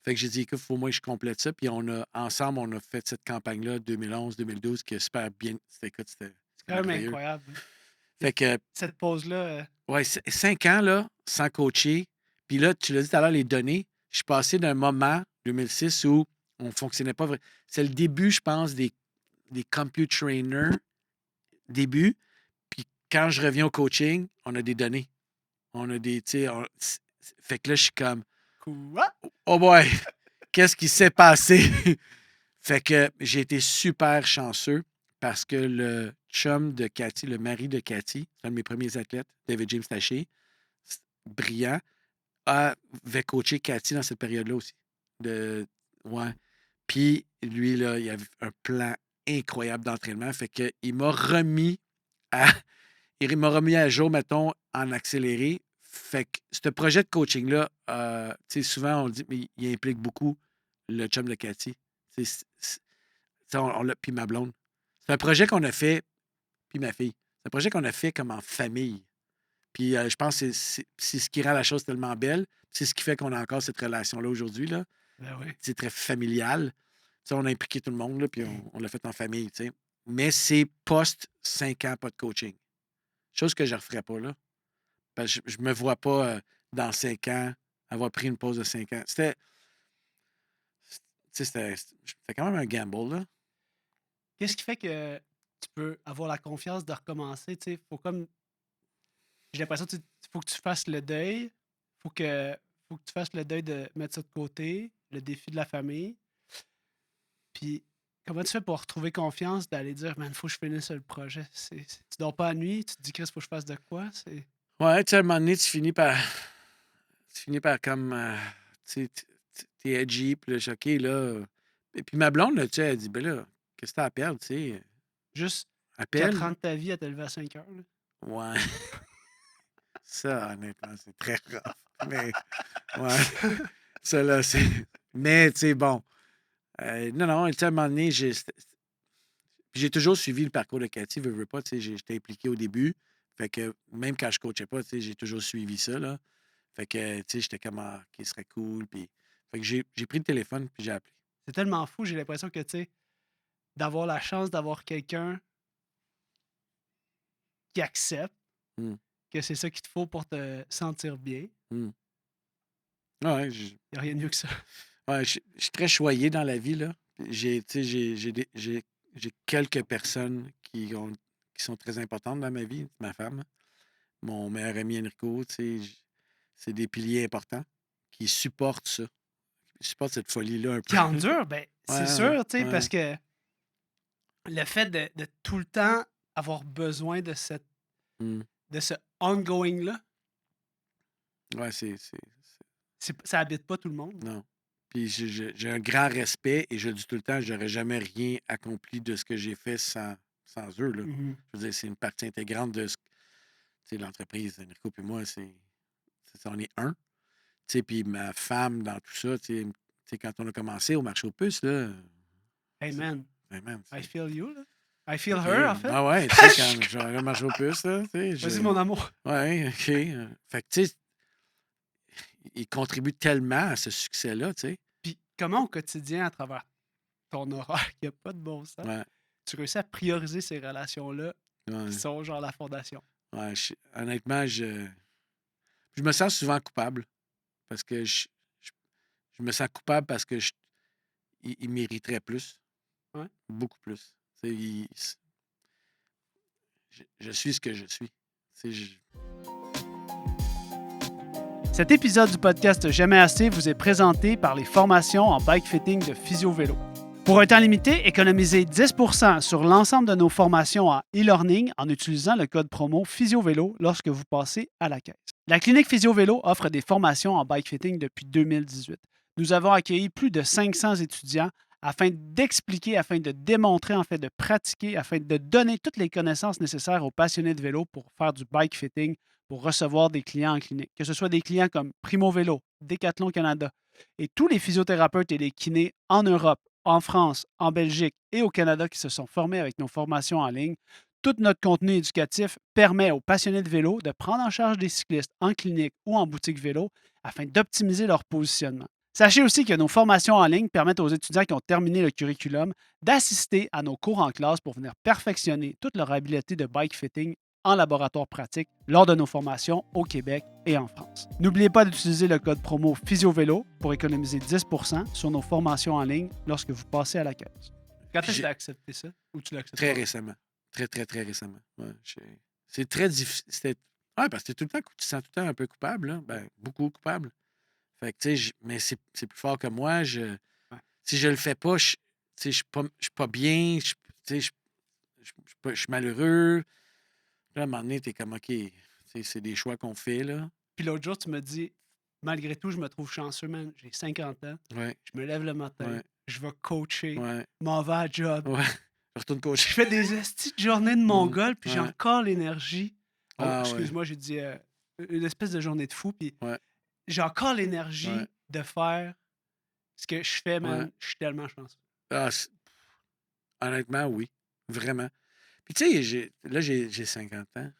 Fait que j'ai dit, écoute, il faut au moins que je complète ça. Puis ensemble, on a fait cette campagne-là 2011-2012 qui est super bien. C'était C'est quand même merveilleux. incroyable. Hein. Fait que, Cette pause-là, ouais, 5 ans, là, sans coacher. Puis là, tu l'as dit tout à l'heure, les données. Je suis passé d'un moment, 2006, où on ne fonctionnait pas vraiment. C'est le début, je pense, des computer trainers, début. Puis quand je reviens au coaching, on a des données. On a des, tu sais, fait que là, je suis comme, quoi? oh boy! qu'est-ce qui s'est passé? Fait que j'ai été super chanceux parce que le chum de Cathy, le mari de Cathy, c'est un de mes premiers athlètes, David James Taché, brillant, avait coaché Cathy dans cette période-là aussi. Ouais. Puis lui, là, il avait un plan incroyable d'entraînement. Fait qu'il m'a remis à. Il m'a remis à jour, mettons, en accéléré. Fait que ce projet de coaching-là, tu sais, souvent, on le dit, mais il implique beaucoup le chum de Cathy. Puis ma blonde. C'est un projet qu'on a fait, puis ma fille. C'est un projet qu'on a fait comme en famille. Puis je pense que c'est ce qui rend la chose tellement belle. C'est ce qui fait qu'on a encore cette relation-là aujourd'hui. Là. Ben oui. C'est très familial. Tu sais, on a impliqué tout le monde, là, puis on l'a fait en famille. Tu sais. Mais c'est post 5 ans, pas de coaching. Chose que je ne referais pas. Là. Parce que je ne me vois pas dans 5 ans avoir pris une pause de 5 ans. C'était quand même un gamble. Là. Qu'est-ce qui fait que tu peux avoir la confiance de recommencer? Tu sais, faut comme. J'ai l'impression que faut que tu fasses le deuil. Faut que, faut que tu fasses le deuil de mettre ça de côté, le défi de la famille. Puis, comment tu fais pour retrouver confiance d'aller dire, man, faut que je finisse le projet? Tu dors pas la nuit, tu te dis, Chris, faut que je fasse de quoi? Ouais, tu sais, à un moment donné, tu finis par comme, tu sais, t'es edgy, puis là, je suis OK, là. Et puis ma blonde, là, tu sais, elle dit, ben là, qu'est-ce que t'as à perdre, tu sais? Juste 4 Appelle. ans de ta vie à te lever à 5 heures. Là. Ouais. Ça, honnêtement, c'est très rough. Mais, ouais. Ça, là, c'est. Mais, tu sais, bon. Non, non, tu sais, à un moment donné, j'ai toujours suivi le parcours de Cathy, veux pas, tu sais, j'étais impliqué au début. Fait que même quand je coachais pas, tu sais, j'ai toujours suivi ça, là. Fait que, tu sais, j'étais comme, ah, qui serait cool. Puis, fait que j'ai pris le téléphone, puis j'ai appelé. C'est tellement fou, j'ai l'impression que, tu sais, d'avoir la chance d'avoir quelqu'un qui accepte Hmm, que c'est ça qu'il te faut pour te sentir bien. hmm. Ouais, Il n'y a rien de mieux que ça. ouais, je suis très choyé dans la vie, là. Tu sais, j'ai quelques personnes qui sont très importantes dans ma vie. Ma femme, mon meilleur ami Enrico, tu sais, c'est des piliers importants qui supportent ça, qui supportent cette folie-là un peu. Qui endure, ben, c'est Ouais, sûr, tu sais, parce ouais, que le fait de tout le temps avoir besoin hmm. de ce ongoing-là, Ouais, ça habite pas tout le monde. non. Puis j'ai un grand respect et je le dis tout le temps, j'aurais jamais rien accompli de ce que j'ai fait sans eux, là. Mhm. Je veux dire, c'est une partie intégrante de l'entreprise. Enrico et moi, on est un. Tu sais, puis ma femme dans tout ça, tu sais, quand on a commencé au marché aux puces, là, Hey c'est- man, ben, man, I c'est. feel you, là. I feel OK. her, en fait. Ah ouais, tu sais, quand j'allais au marché aux puces, là, tu sais, Vas-y, mon amour. ouais, OK. Fait que, tu sais, il contribue tellement à ce succès-là, tu sais. Puis comment au quotidien, à travers ton horaire qui a pas de bon sens, Ouais, tu réussis à prioriser ces relations-là qui ouais, sont genre la fondation? ouais. Honnêtement, je me sens souvent coupable parce que je- je me sens coupable parce que il mériterait plus, Ouais. beaucoup plus. Tu sais, je suis ce que je suis. Tu sais, Cet épisode du podcast Jamais assez vous est présenté par les formations en bike fitting de Physio Vélo. Pour un temps limité, économisez 10% sur l'ensemble de nos formations en e-learning en utilisant le code promo PhysioVélo lorsque vous passez à la caisse. La clinique Physio Vélo offre des formations en bike fitting depuis 2018. Nous avons accueilli plus de 500 étudiants afin d'expliquer, afin de démontrer, en fait, de pratiquer, afin de donner toutes les connaissances nécessaires aux passionnés de vélo pour faire du bike fitting, pour recevoir des clients en clinique. Que ce soit des clients comme Primo Vélo, Decathlon Canada et tous les physiothérapeutes et les kinés en Europe, en France, en Belgique et au Canada qui se sont formés avec nos formations en ligne. Tout notre contenu éducatif permet aux passionnés de vélo de prendre en charge des cyclistes en clinique ou en boutique vélo afin d'optimiser leur positionnement. Sachez aussi que nos formations en ligne permettent aux étudiants qui ont terminé le curriculum d'assister à nos cours en classe pour venir perfectionner toute leur habileté de bike fitting en laboratoire pratique lors de nos formations au Québec et en France. N'oubliez pas d'utiliser le code promo PhysioVélo pour économiser 10% sur nos formations en ligne lorsque vous passez à la caisse. Quand est-ce que tu as accepté ça ou tu l'as accepté? très récemment. Très, très, très récemment. Ouais, c'est très difficile. Ouais, parce que t'es tout le temps, tu te sens tout le temps un peu coupable, là. Ben, beaucoup coupable. Fait que, tu sais, mais c'est plus fort que moi. Ouais. Si je le fais pas, tu sais, je suis pas bien, tu sais, je suis malheureux. Là, à un moment donné, t'es comme, OK, tu sais, c'est des choix qu'on fait, là. Puis l'autre jour, tu m'as dit, malgré tout, je me trouve chanceux, man. J'ai 50 ans. Ouais, Je me lève le matin. ouais, Je vais coacher. ouais, M'en vais à job. ouais. Je retourne Je coacher. fais des estis de journée de mongol, puis j'ai Ouais. encore l'énergie. Oh, Ah ouais, excuse-moi, j'ai dit une espèce de journée de fou, puis ouais, j'ai encore ouais, l'énergie de faire ce que je fais, ouais. man. Je suis tellement chanceux. Ah, honnêtement, oui. Vraiment. Puis, tu sais, j'ai 50 ans.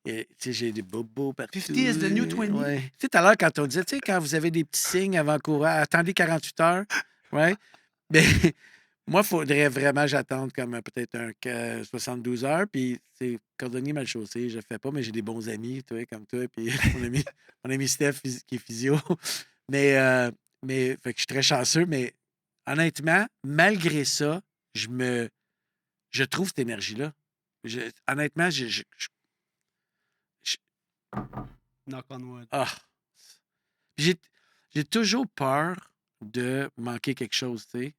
Et, tu sais, j'ai des bobos partout. 50 is the new 20. Ouais. Tu sais, tout à l'heure, quand on disait, tu sais, quand vous avez des petits signes avant-coureurs, attendez 48 heures. Ouais. Mais moi, il faudrait vraiment que j'attende comme peut-être 72 heures. Puis, c'est cordonnier mal chaussé, je le fais pas, mais j'ai des bons amis, tu vois, comme toi. Puis, mon ami Steph, qui est physio. Mais, fait que je suis très chanceux. Mais honnêtement, malgré ça, je trouve cette énergie-là. Honnêtement, je- Knock on wood. ah, j'ai j'ai toujours peur de manquer quelque chose, tu sais.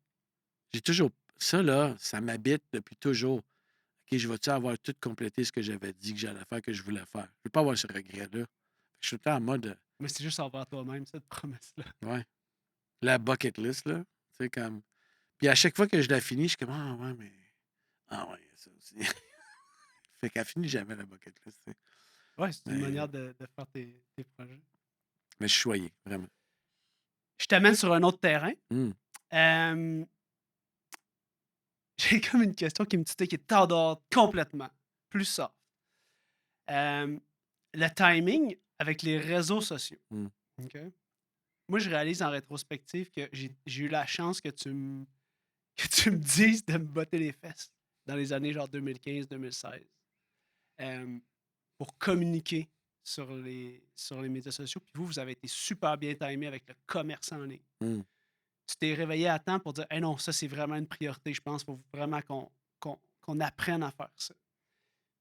J'ai toujours. Ça, là, ça m'habite depuis toujours. OK, je vais-tu avoir tout complété ce que j'avais dit que j'allais faire, que je voulais faire? Je ne veux pas avoir ce regret-là. Je suis tout le temps en mode, Mais c'est juste envers toi-même, cette promesse-là. ouais, la bucket list, là. Tu sais, comme. Puis à chaque fois que je la finis, je suis comme, ah ouais, mais. Ah ouais, ça aussi. Fait qu'elle finit jamais, la bucket list, tu sais. Ouais, c'est une Mais, manière de faire tes projets. mais je suis choyé, vraiment. Je t'amène sur un autre terrain. Hum, Euh, j'ai comme une question qui me titille, qui t'endort complètement. Plus ça. Le timing avec les réseaux sociaux. hum, OK? Moi, je réalise en rétrospective que j'ai eu la chance que que tu me dises de me botter les fesses dans les années genre 2015-2016 pour communiquer sur les médias sociaux. Puis vous avez été super bien timé avec le commerce en ligne. hum. Tu t'es réveillé à temps pour dire hey non, ça c'est vraiment une priorité. Je pense qu'il faut vraiment qu'on apprenne à faire ça.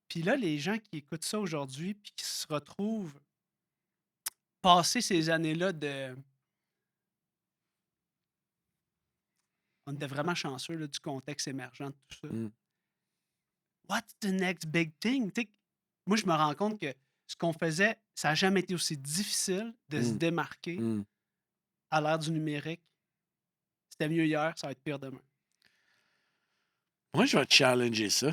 Puis là, les gens qui écoutent ça aujourd'hui puis qui se retrouvent passer ces années-là de. On était vraiment chanceux là, du contexte émergent de tout ça. Mm. What's the next big thing? T'sais, moi, je me rends compte que ce qu'on faisait, ça n'a jamais été aussi difficile de se démarquer à l'ère du numérique. C'était mieux hier, ça va être pire demain. Moi, je vais challenger ça.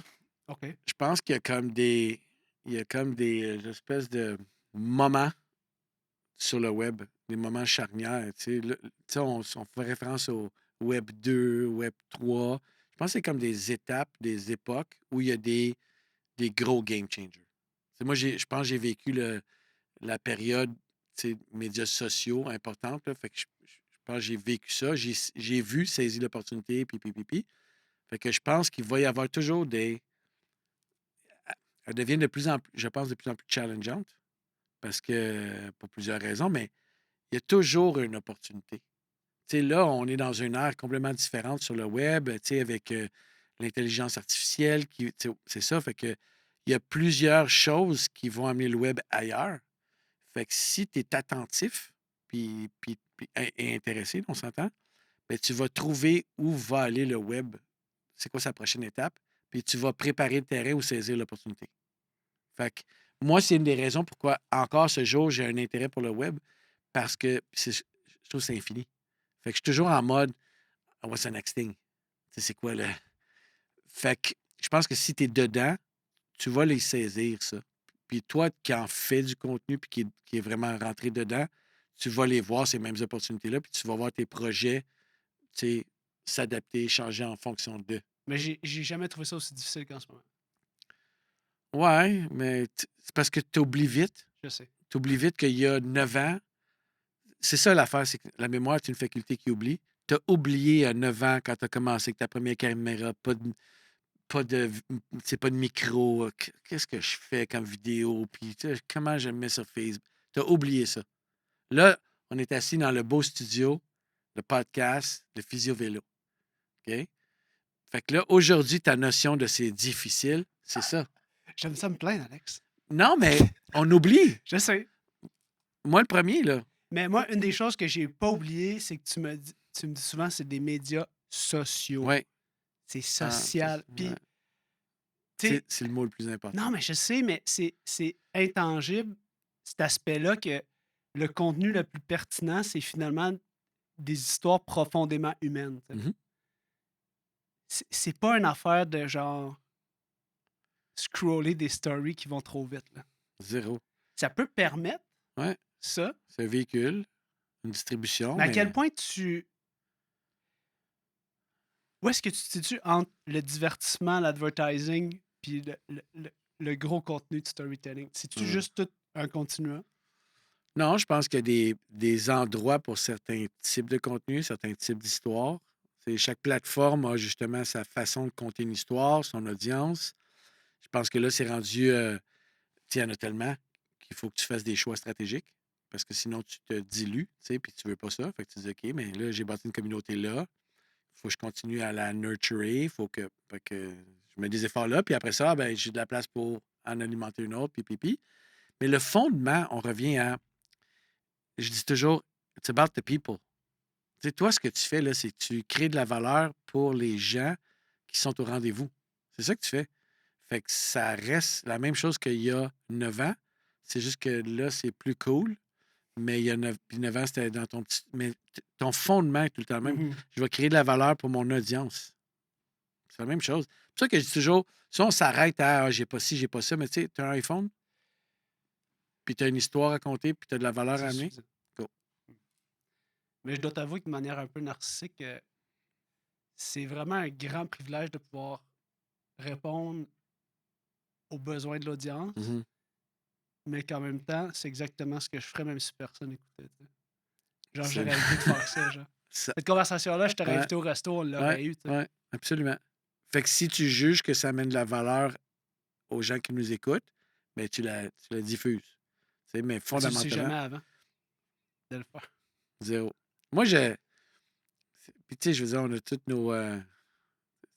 OK. Je pense qu'il y a comme des. Il y a comme des espèces de moments sur le web, des moments charnières. Tu sais, on fait référence au Web 2, Web 3. Je pense que c'est comme des étapes, des époques où il y a des gros game changers. T'sais, moi, je pense que j'ai vécu la période médias sociaux importante. Là, fait que je pense que j'ai vécu ça. J'ai vu, saisi l'opportunité, puis. Fait que je pense qu'il va y avoir toujours des. Elle devient de plus en plus, je pense, de plus en plus challengeante. Parce que, pour plusieurs raisons, mais il y a toujours une opportunité. Tu sais, là, on est dans une ère complètement différente sur le web, tu sais, avec l'intelligence artificielle, c'est ça. Fait que il y a plusieurs choses qui vont amener le web ailleurs. Fait que si tu es attentif et intéressé, on s'entend, ben, tu vas trouver où va aller le web, c'est quoi sa prochaine étape, puis tu vas préparer le terrain ou saisir l'opportunité. Fait que moi, c'est une des raisons pourquoi, encore ce jour, j'ai un intérêt pour le web, parce que je trouve que c'est infini. Fait que je suis toujours en mode What's the next thing? Tu sais, c'est quoi le. Fait que je pense que si tu es dedans, tu vas les saisir, ça. Puis toi qui en fais du contenu puis qui est vraiment rentré dedans, tu vas les voir, ces mêmes opportunités-là, puis tu vas voir tes projets, tu sais, s'adapter, changer en fonction d'eux. Mais j'ai jamais trouvé ça aussi difficile qu'en ce moment. Ouais, mais c'est parce que tu oublies vite. Je sais. Tu oublies vite qu'il y a 9 ans. C'est ça l'affaire, c'est que la mémoire est une faculté qui oublie. Tu as oublié à 9 ans quand tu as commencé avec ta première caméra, pas de, pas de micro. Qu'est-ce que je fais comme vidéo? Puis comment je me mets sur Facebook? Tu as oublié ça. Là, on est assis dans le beau studio, le podcast, le Physio Vélo. OK? Fait que là, aujourd'hui, ta notion de c'est difficile, c'est ça. J'aime ça me plaindre, Alex. Non, mais on oublie. Je sais. Moi, le premier, là. Mais moi, une des choses que j'ai pas oubliées, c'est que tu me dis souvent, c'est des médias sociaux. Ouais. C'est Ah, ça, social. Puis, ouais. tu sais, C'est le mot le plus important. non, mais je sais, mais c'est intangible, cet aspect-là, que le contenu le plus pertinent, c'est finalement des histoires profondément humaines. Tu sais. Mhm. C'est pas une affaire de genre scroller des stories qui vont trop vite. Là. Zéro. Ça peut permettre Ouais. ça, C'est un véhicule, une distribution, mais à quel mais point tu. Où est-ce que tu te situes entre le divertissement, l'advertising, puis le gros contenu de storytelling? C'est-tu euh, juste tout un continuum? non, je pense qu'il y a des endroits pour certains types de contenus, certains types d'histoires. Chaque plateforme a justement sa façon de compter une histoire, son audience. Je pense que là, c'est rendu, il y en a tellement qu'il faut que tu fasses des choix stratégiques parce que sinon, tu te dilues, puis tu veux pas ça. Fait que tu dis, OK, mais là, j'ai bâti une communauté là. Il faut que je continue à la nurturer. Il faut fait que je mets des efforts là. Puis après ça, ben, j'ai de la place pour en alimenter une autre, puis. Mais le fondement, on revient à, je dis toujours, it's about the people. Tu sais, toi, ce que tu fais, là, c'est que tu crées de la valeur pour les gens qui sont au rendez-vous. C'est ça que tu fais. Fait que ça reste la même chose qu'il y a 9 ans. C'est juste que là, c'est plus cool. Mais il y a 9 ans, c'était dans ton petit. Mais ton fondement est tout le temps le même. Mhm. Je vais créer de la valeur pour mon audience. C'est la même chose. C'est pour ça que je dis toujours, si on s'arrête à j'ai pas ci, j'ai pas ça, mais tu sais, tu as un iPhone, puis tu as une histoire à raconter, puis tu as de la valeur à C'est amener. suffisant. Go. Mais je dois t'avouer que de manière un peu narcissique, c'est vraiment un grand privilège de pouvoir répondre aux besoins de l'audience, Mhm. mais qu'en même temps, c'est exactement ce que je ferais même si personne n'écoutait. Tu sais. Genre, C'est j'aurais le goût de faire ça. Genre. ça. Cette conversation-là, je t'aurais Ouais, invité au resto, on ouais, l'aurait eu. Tu sais. ouais, absolument. Fait que si tu juges que ça amène de la valeur aux gens qui nous écoutent, ben tu la diffuses. Tu sais, mais Mais tu le sais fondamentalement, jamais avant de le faire. zéro. Moi, puis tu sais, je veux dire, on a toutes nos.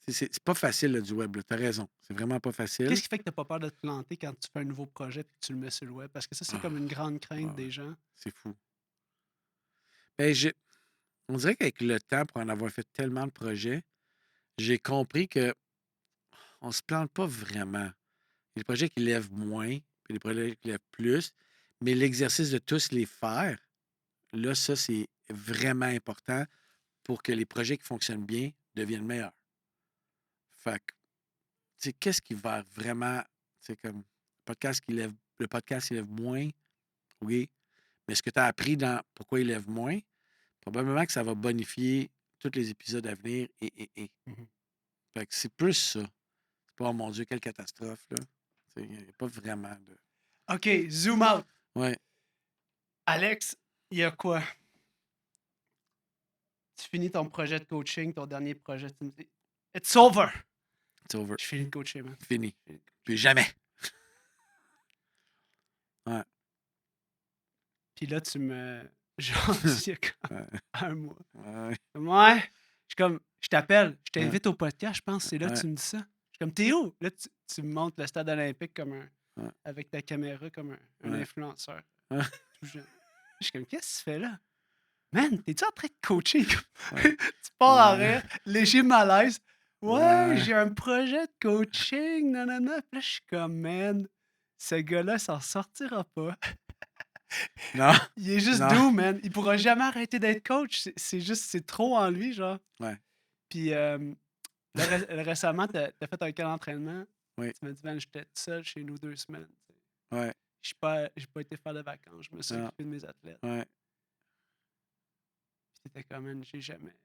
C'est pas facile, là, du web, tu as raison. C'est vraiment pas facile. Qu'est-ce qui fait que tu n'as pas peur de te planter quand tu fais un nouveau projet et que tu le mets sur le web? Parce que ça, c'est comme une Ah, grande ouais, crainte ouais, des gens. c'est fou. Ben, on dirait qu'avec le temps, pour en avoir fait tellement de projets, j'ai compris que on se plante pas vraiment. Il y a des projets qui lèvent moins, puis des projets qui lèvent plus, mais l'exercice de tous les faire, là, ça, c'est vraiment important pour que les projets qui fonctionnent bien deviennent meilleurs. Fait que, tu sais, qu'est-ce qui va vraiment, c'est comme le podcast qui lève moins, oui, mais ce que tu as appris dans pourquoi il lève moins, probablement que ça va bonifier tous les épisodes à venir et. Mhm. Fait que c'est plus ça. C'est pas, oh mon Dieu, quelle catastrophe, là. Il n'y a pas vraiment de. OK, zoom out. Ouais, Alex, il y a quoi? Tu finis ton projet de coaching, ton dernier projet, tu me dis It's over! it's over. Je finis de coacher, man. Fini. Je finis de coacher. Plus jamais. Ouais, Puis là, tu me. Genre, il y a comme ouais, un mois. ouais, Ouais. Je suis comme, je t'appelle, je ouais, t'invite au podcast, je pense, c'est là que ouais, tu me dis ça. Je suis comme, t'es où? Là, tu me montres le stade olympique comme ouais, avec ta caméra comme un ouais, influenceur ouais, tout jeune. Je suis comme, qu'est-ce que tu fais là? Man, t'es-tu en train de coacher? ouais, Tu pars en ouais, rire, léger malaise. Ouais, ouais. j'ai un projet de coaching, nanana. Puis là, je suis comme, man, ce gars-là, il s'en sortira pas. Non, Il est juste non. doux, man. Il pourra jamais arrêter d'être coach. C'est juste, c'est trop en lui, genre. Ouais, Puis là, récemment, t'as fait un camp d'entraînement. oui, Tu m'as dit, man, j'étais tout seul chez nous 2 semaines. Tu sais. ouais, J'ai pas été faire de vacances. Je me suis non, occupé de mes athlètes. ouais, Puis c'était comme, man, j'ai jamais.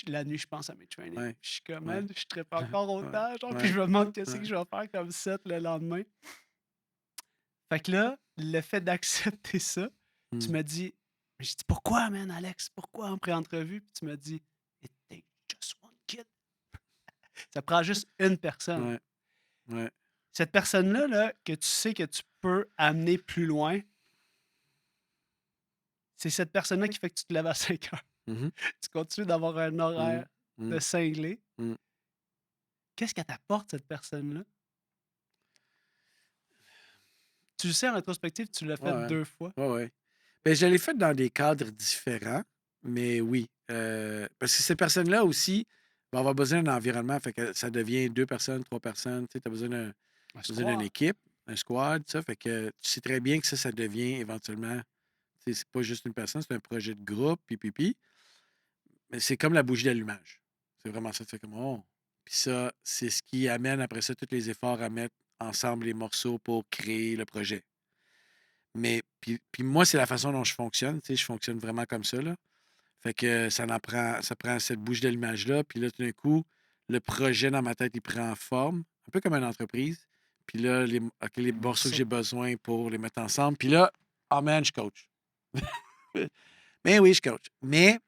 La nuit, je pense à mes trainings. ouais, Je suis comme, ouais, man, je trippe encore ouais, autant. Genre, puis ouais, je me demande qu'est-ce que ouais. je vais faire comme set le lendemain. Fait que là, le fait d'accepter ça, tu Hmm. m'as dit, j'ai dit, pourquoi, man, Alex? Pourquoi en pré-entrevue? Puis tu m'as dit, it takes just one kid. Ça prend juste une personne. Ouais, ouais. Cette personne-là, là, que tu sais que tu peux amener plus loin, c'est cette personne-là qui fait que tu te lèves à 5 heures. Mhm, Tu continues d'avoir un horaire mhm, mhm, de cinglé. mhm. Qu'est-ce qu'elle t'apporte, cette personne-là? Tu le sais en rétrospective, tu l'as fait Ouais, 2 fois. ouais, ouais. Ben, je l'ai fait dans des cadres différents, mais oui. Parce que ces personnes-là aussi vont avoir besoin d'un environnement. Fait que ça devient 2 personnes, 3 personnes. Tu sais, as Un besoin d'une squad. équipe, un squad, ça. Fait que tu sais très bien que ça devient éventuellement. Tu sais, c'est pas juste une personne, c'est un projet de groupe, puis. Mais c'est comme la bougie d'allumage. C'est vraiment ça. Tu fais comme, oh. Puis ça, c'est ce qui amène après ça tous les efforts à mettre ensemble les morceaux pour créer le projet. Mais puis moi, c'est la façon dont je fonctionne. Tu sais, je fonctionne vraiment comme ça, là. Fait que ça prend cette bougie d'allumage-là. Puis là, tout d'un coup, le projet dans ma tête, il prend forme, un peu comme une entreprise. Puis là, les morceaux que Morceau. j'ai besoin pour les mettre ensemble. Puis là, oh man, je coach. Mais oui, je coach. Mais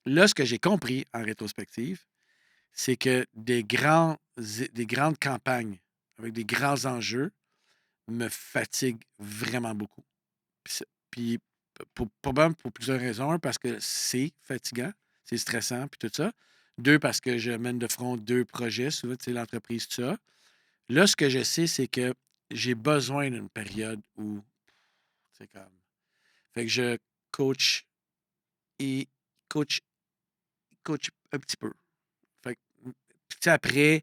là, ce que j'ai compris en rétrospective, c'est que des grandes campagnes avec des grands enjeux me fatiguent vraiment beaucoup. Puis probablement pour plusieurs raisons. Un, parce que c'est fatigant, c'est stressant, puis tout ça. Deux, parce que je mène de front 2 projets, souvent, tu sais, l'entreprise, tout ça. Là, ce que je sais, c'est que j'ai besoin d'une période où c'est comme. Fait que je coach et coach, coach un petit peu. Fait que, puis, tu sais,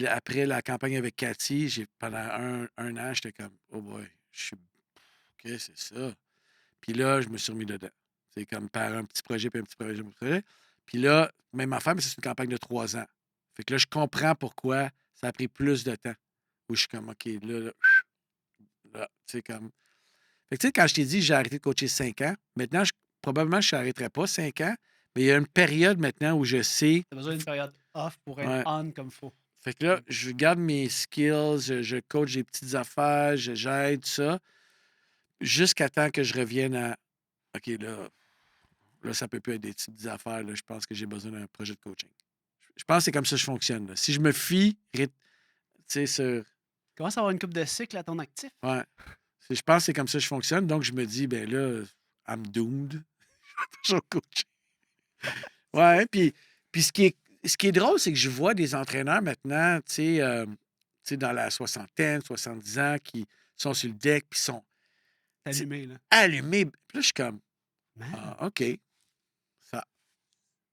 après la campagne avec Cathy, pendant un an, j'étais comme, oh boy, je suis. Qu'est-ce que c'est ça? Puis là, je me suis remis dedans. C'est comme par un petit projet, puis un petit projet, un petit projet. Puis là, même affaire, mais c'est une campagne de 3 ans. Fait que là, je comprends pourquoi ça a pris plus de temps. Où je suis comme, OK, là, tu sais, comme. Fait que tu sais, quand je t'ai dit j'ai arrêté de coacher 5 ans, maintenant, probablement, je n'arrêterai pas 5 ans, mais il y a une période maintenant où je sais. Tu as besoin d'une période off pour être Ouais. on comme il faut. Fait que là, je garde mes skills, je coach des petites affaires, j'aide, ça, jusqu'à temps que je revienne à OK, là, ça peut plus être des petites affaires. Là. Je pense que j'ai besoin d'un projet de coaching. Je pense que c'est comme ça que je fonctionne. Là. Si je me fie, tu sais, sur. Tu commences à avoir une coupe de cycle à ton actif. Ouais. Je pense que c'est comme ça que je fonctionne. Donc, je me dis, ben là, I'm doomed. Je vais toujours coacher. Ouais, puis ce qui est drôle, c'est que je vois des entraîneurs maintenant, tu sais, dans la soixantaine, 70 ans, qui sont sur le deck, puis sont Allumé, là. allumés. Puis là, je suis comme, Man. OK. Ça,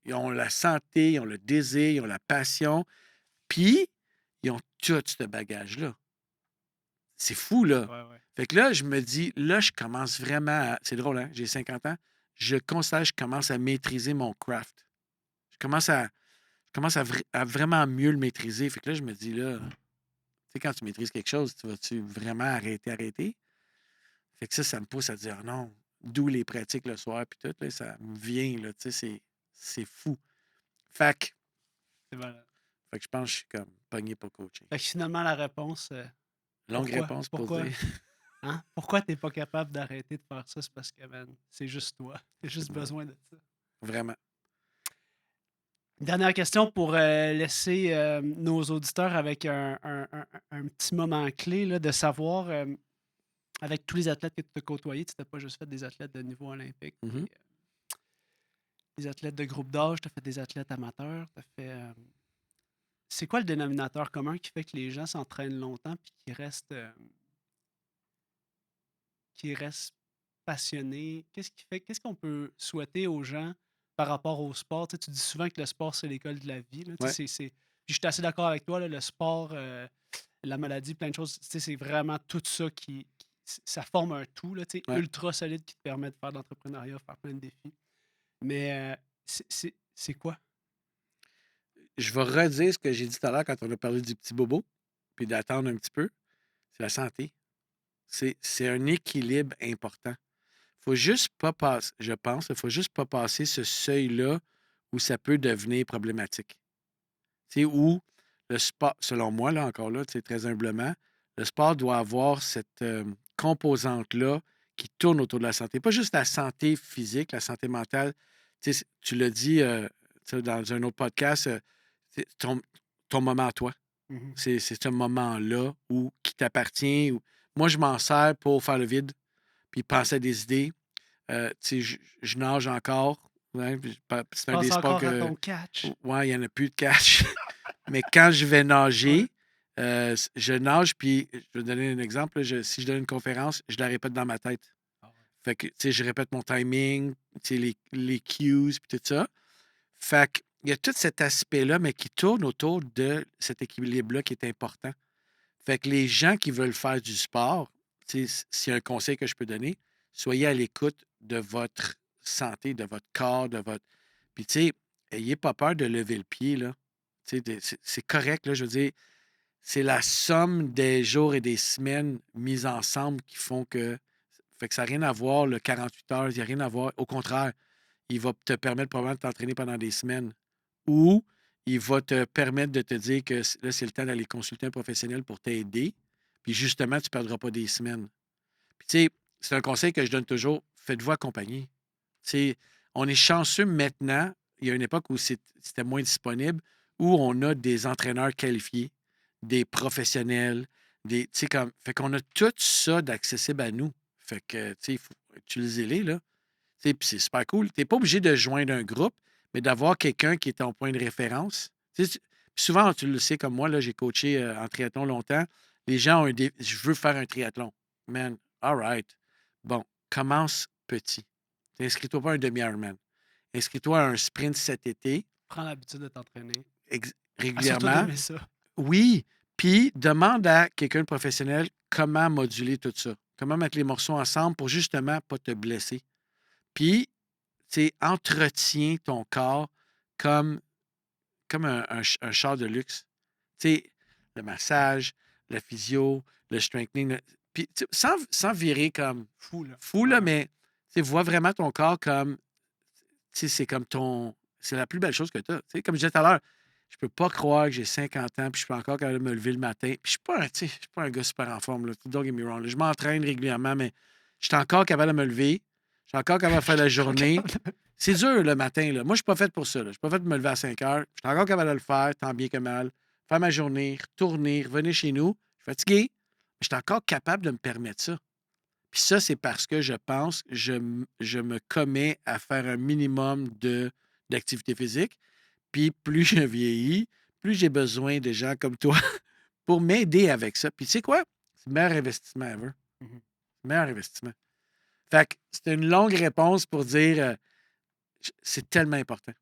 ils ont la santé, ils ont le désir, ils ont la passion, puis ils ont tout ce bagage-là. C'est fou, là. Ouais, ouais. Fait que là, je me dis, là, je commence vraiment à. C'est drôle, hein? J'ai 50 ans. Je constate que je commence à maîtriser mon craft. Je commence à vraiment mieux le maîtriser. Fait que là, je me dis, là, tu sais, quand tu maîtrises quelque chose, tu vas-tu vraiment arrêter? Fait que ça me pousse à dire, non, d'où les pratiques le soir, puis tout, là, ça me vient, là, tu sais, c'est fou. Fait que C'est malade. Fait que je pense que je suis comme pogné pour coaching. Fait que finalement, la réponse, Longue pourquoi? réponse pour Pourquoi? dire. Hein? Pourquoi t'es pas capable d'arrêter de faire ça? C'est parce que, man, c'est juste toi. T'as juste Ouais, besoin de ça. vraiment. Dernière question pour laisser nos auditeurs avec un petit moment clé là, de savoir, avec tous les athlètes que tu as côtoyés, tu n'as pas juste fait des athlètes de niveau olympique, Mhm. des athlètes de groupe d'âge, tu as fait des athlètes amateurs, tu as fait. C'est quoi le dénominateur commun qui fait que les gens s'entraînent longtemps et qui restent passionnés? Qu'est-ce qu'on peut souhaiter aux gens par rapport au sport? Tu sais, tu dis souvent que le sport, c'est l'école de la vie. Là. Tu Ouais. sais, puis je suis assez d'accord avec toi, là, le sport, la maladie, plein de choses, tu sais, c'est vraiment tout ça ça forme un tout là, tu sais, Ouais. ultra solide qui te permet de faire de l'entrepreneuriat, faire plein de défis. Mais c'est quoi? Je vais redire ce que j'ai dit tout à l'heure quand on a parlé du petit bobo, puis d'attendre un petit peu. C'est la santé. C'est un équilibre important. Faut juste pas passer, je pense, il faut juste pas passer ce seuil-là où ça peut devenir problématique. Tu sais, où le sport, selon moi, là, encore là, tu sais, très humblement, le sport doit avoir cette composante-là qui tourne autour de la santé. Pas juste la santé physique, la santé mentale. Tu sais, tu l'as dit tu sais, dans un autre podcast, c'est ton moment à toi. Mhm. C'est ce moment-là qui t'appartient. Moi, je m'en sers pour faire le vide, puis penser à des idées. Tu sais, je nage encore. Ouais, Tu c'est un des penses sports encore à que. ton catch? Ouais, il n'y en a plus de catch. Mais quand je vais Ouais. nager, je nage, puis je vais donner un exemple. Si je donne une conférence, je la répète dans ma tête. Ah ouais. Fait que, tu sais, je répète mon timing, tu sais, les cues, puis tout ça. Fait qu'il y a tout cet aspect-là, mais qui tourne autour de cet équilibre-là qui est important. Fait que les gens qui veulent faire du sport, tu sais, s'il y a un conseil que je peux donner, soyez à l'écoute de votre santé, de votre corps, de votre. Puis, tu sais, ayez pas peur de lever le pied, là. Tu sais, c'est correct, là. Je veux dire, c'est la somme des jours et des semaines mises ensemble qui font que. Fait que ça n'a rien à voir, le 48 heures, il n'y a rien à voir. Au contraire, il va te permettre probablement de t'entraîner pendant des semaines. Ou il va te permettre de te dire que là, c'est le temps d'aller consulter un professionnel pour t'aider. Puis justement, tu ne perdras pas des semaines. Puis tu sais, c'est un conseil que je donne toujours, faites-vous accompagner. Tu sais, on est chanceux maintenant. Il y a une époque où c'était moins disponible, où on a des entraîneurs qualifiés, des professionnels, tu sais, fait qu'on a tout ça d'accessible à nous. Fait que, tu sais, il faut utiliser-les, là. Tu sais, puis c'est super cool. Tu n'es pas obligé de joindre un groupe, mais d'avoir quelqu'un qui est ton point de référence. Tu sais, puis souvent, tu le sais comme moi, là, j'ai coaché en triathlon longtemps. Les gens ont je veux faire un triathlon. Man, all right. Bon, commence petit. Inscris-toi pas à un demi-Ironman. Inscris-toi à un sprint cet été. Prends l'habitude de t'entraîner. Surtout Régulièrement. d'aimer ça. Oui. Puis demande à quelqu'un de professionnel comment moduler tout ça. Comment mettre les morceaux ensemble pour justement pas te blesser. Puis, tu sais, entretiens ton corps comme un char de luxe. Tu sais, le massage, la physio, le strengthening. Puis, sans virer comme Fou, là, Ouais. mais tu sais, vois vraiment ton corps comme. Tu sais, c'est comme ton. C'est la plus belle chose que tu as. Tu sais, comme je disais tout à l'heure, je peux pas croire que j'ai 50 ans puis je peux encore quand même me lever le matin. Puis je suis pas je suis pas un gars super en forme, là. Don't get me wrong, là. Je m'entraîne régulièrement, mais je suis encore capable de me lever. Je suis encore capable de faire la journée. C'est dur le matin, là. Moi, je suis pas fait pour ça, là. Je suis pas fait de me lever à 5 heures. Je suis encore capable de le faire, tant bien que mal. Faire ma journée, retourner, revenir chez nous. Je suis fatigué, mais je suis encore capable de me permettre ça. Puis ça, c'est parce que je pense, je me commets à faire un minimum d'activité physique. Puis plus je vieillis, plus j'ai besoin de gens comme toi pour m'aider avec ça. Puis tu sais quoi? C'est le meilleur investissement ever. Mhm. Le meilleur investissement. Fait que c'était une longue réponse pour dire c'est tellement important.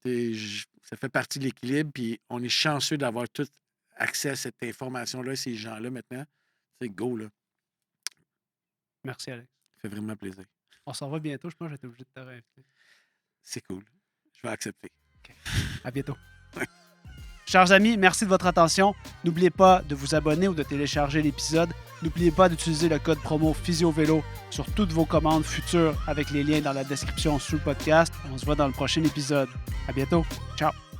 Ça fait partie de l'équilibre, puis on est chanceux d'avoir tout accès à cette information-là, ces gens-là maintenant. C'est go, là. Merci, Alex. Ça fait vraiment plaisir. On s'en va bientôt. Je pense que je vais être obligé de te réinviter. C'est cool. Je vais accepter. À bientôt. Chers amis, merci de votre attention. N'oubliez pas de vous abonner ou de télécharger l'épisode. N'oubliez pas d'utiliser le code promo PhysioVélo sur toutes vos commandes futures avec les liens dans la description sous le podcast. On se voit dans le prochain épisode. À bientôt. Ciao.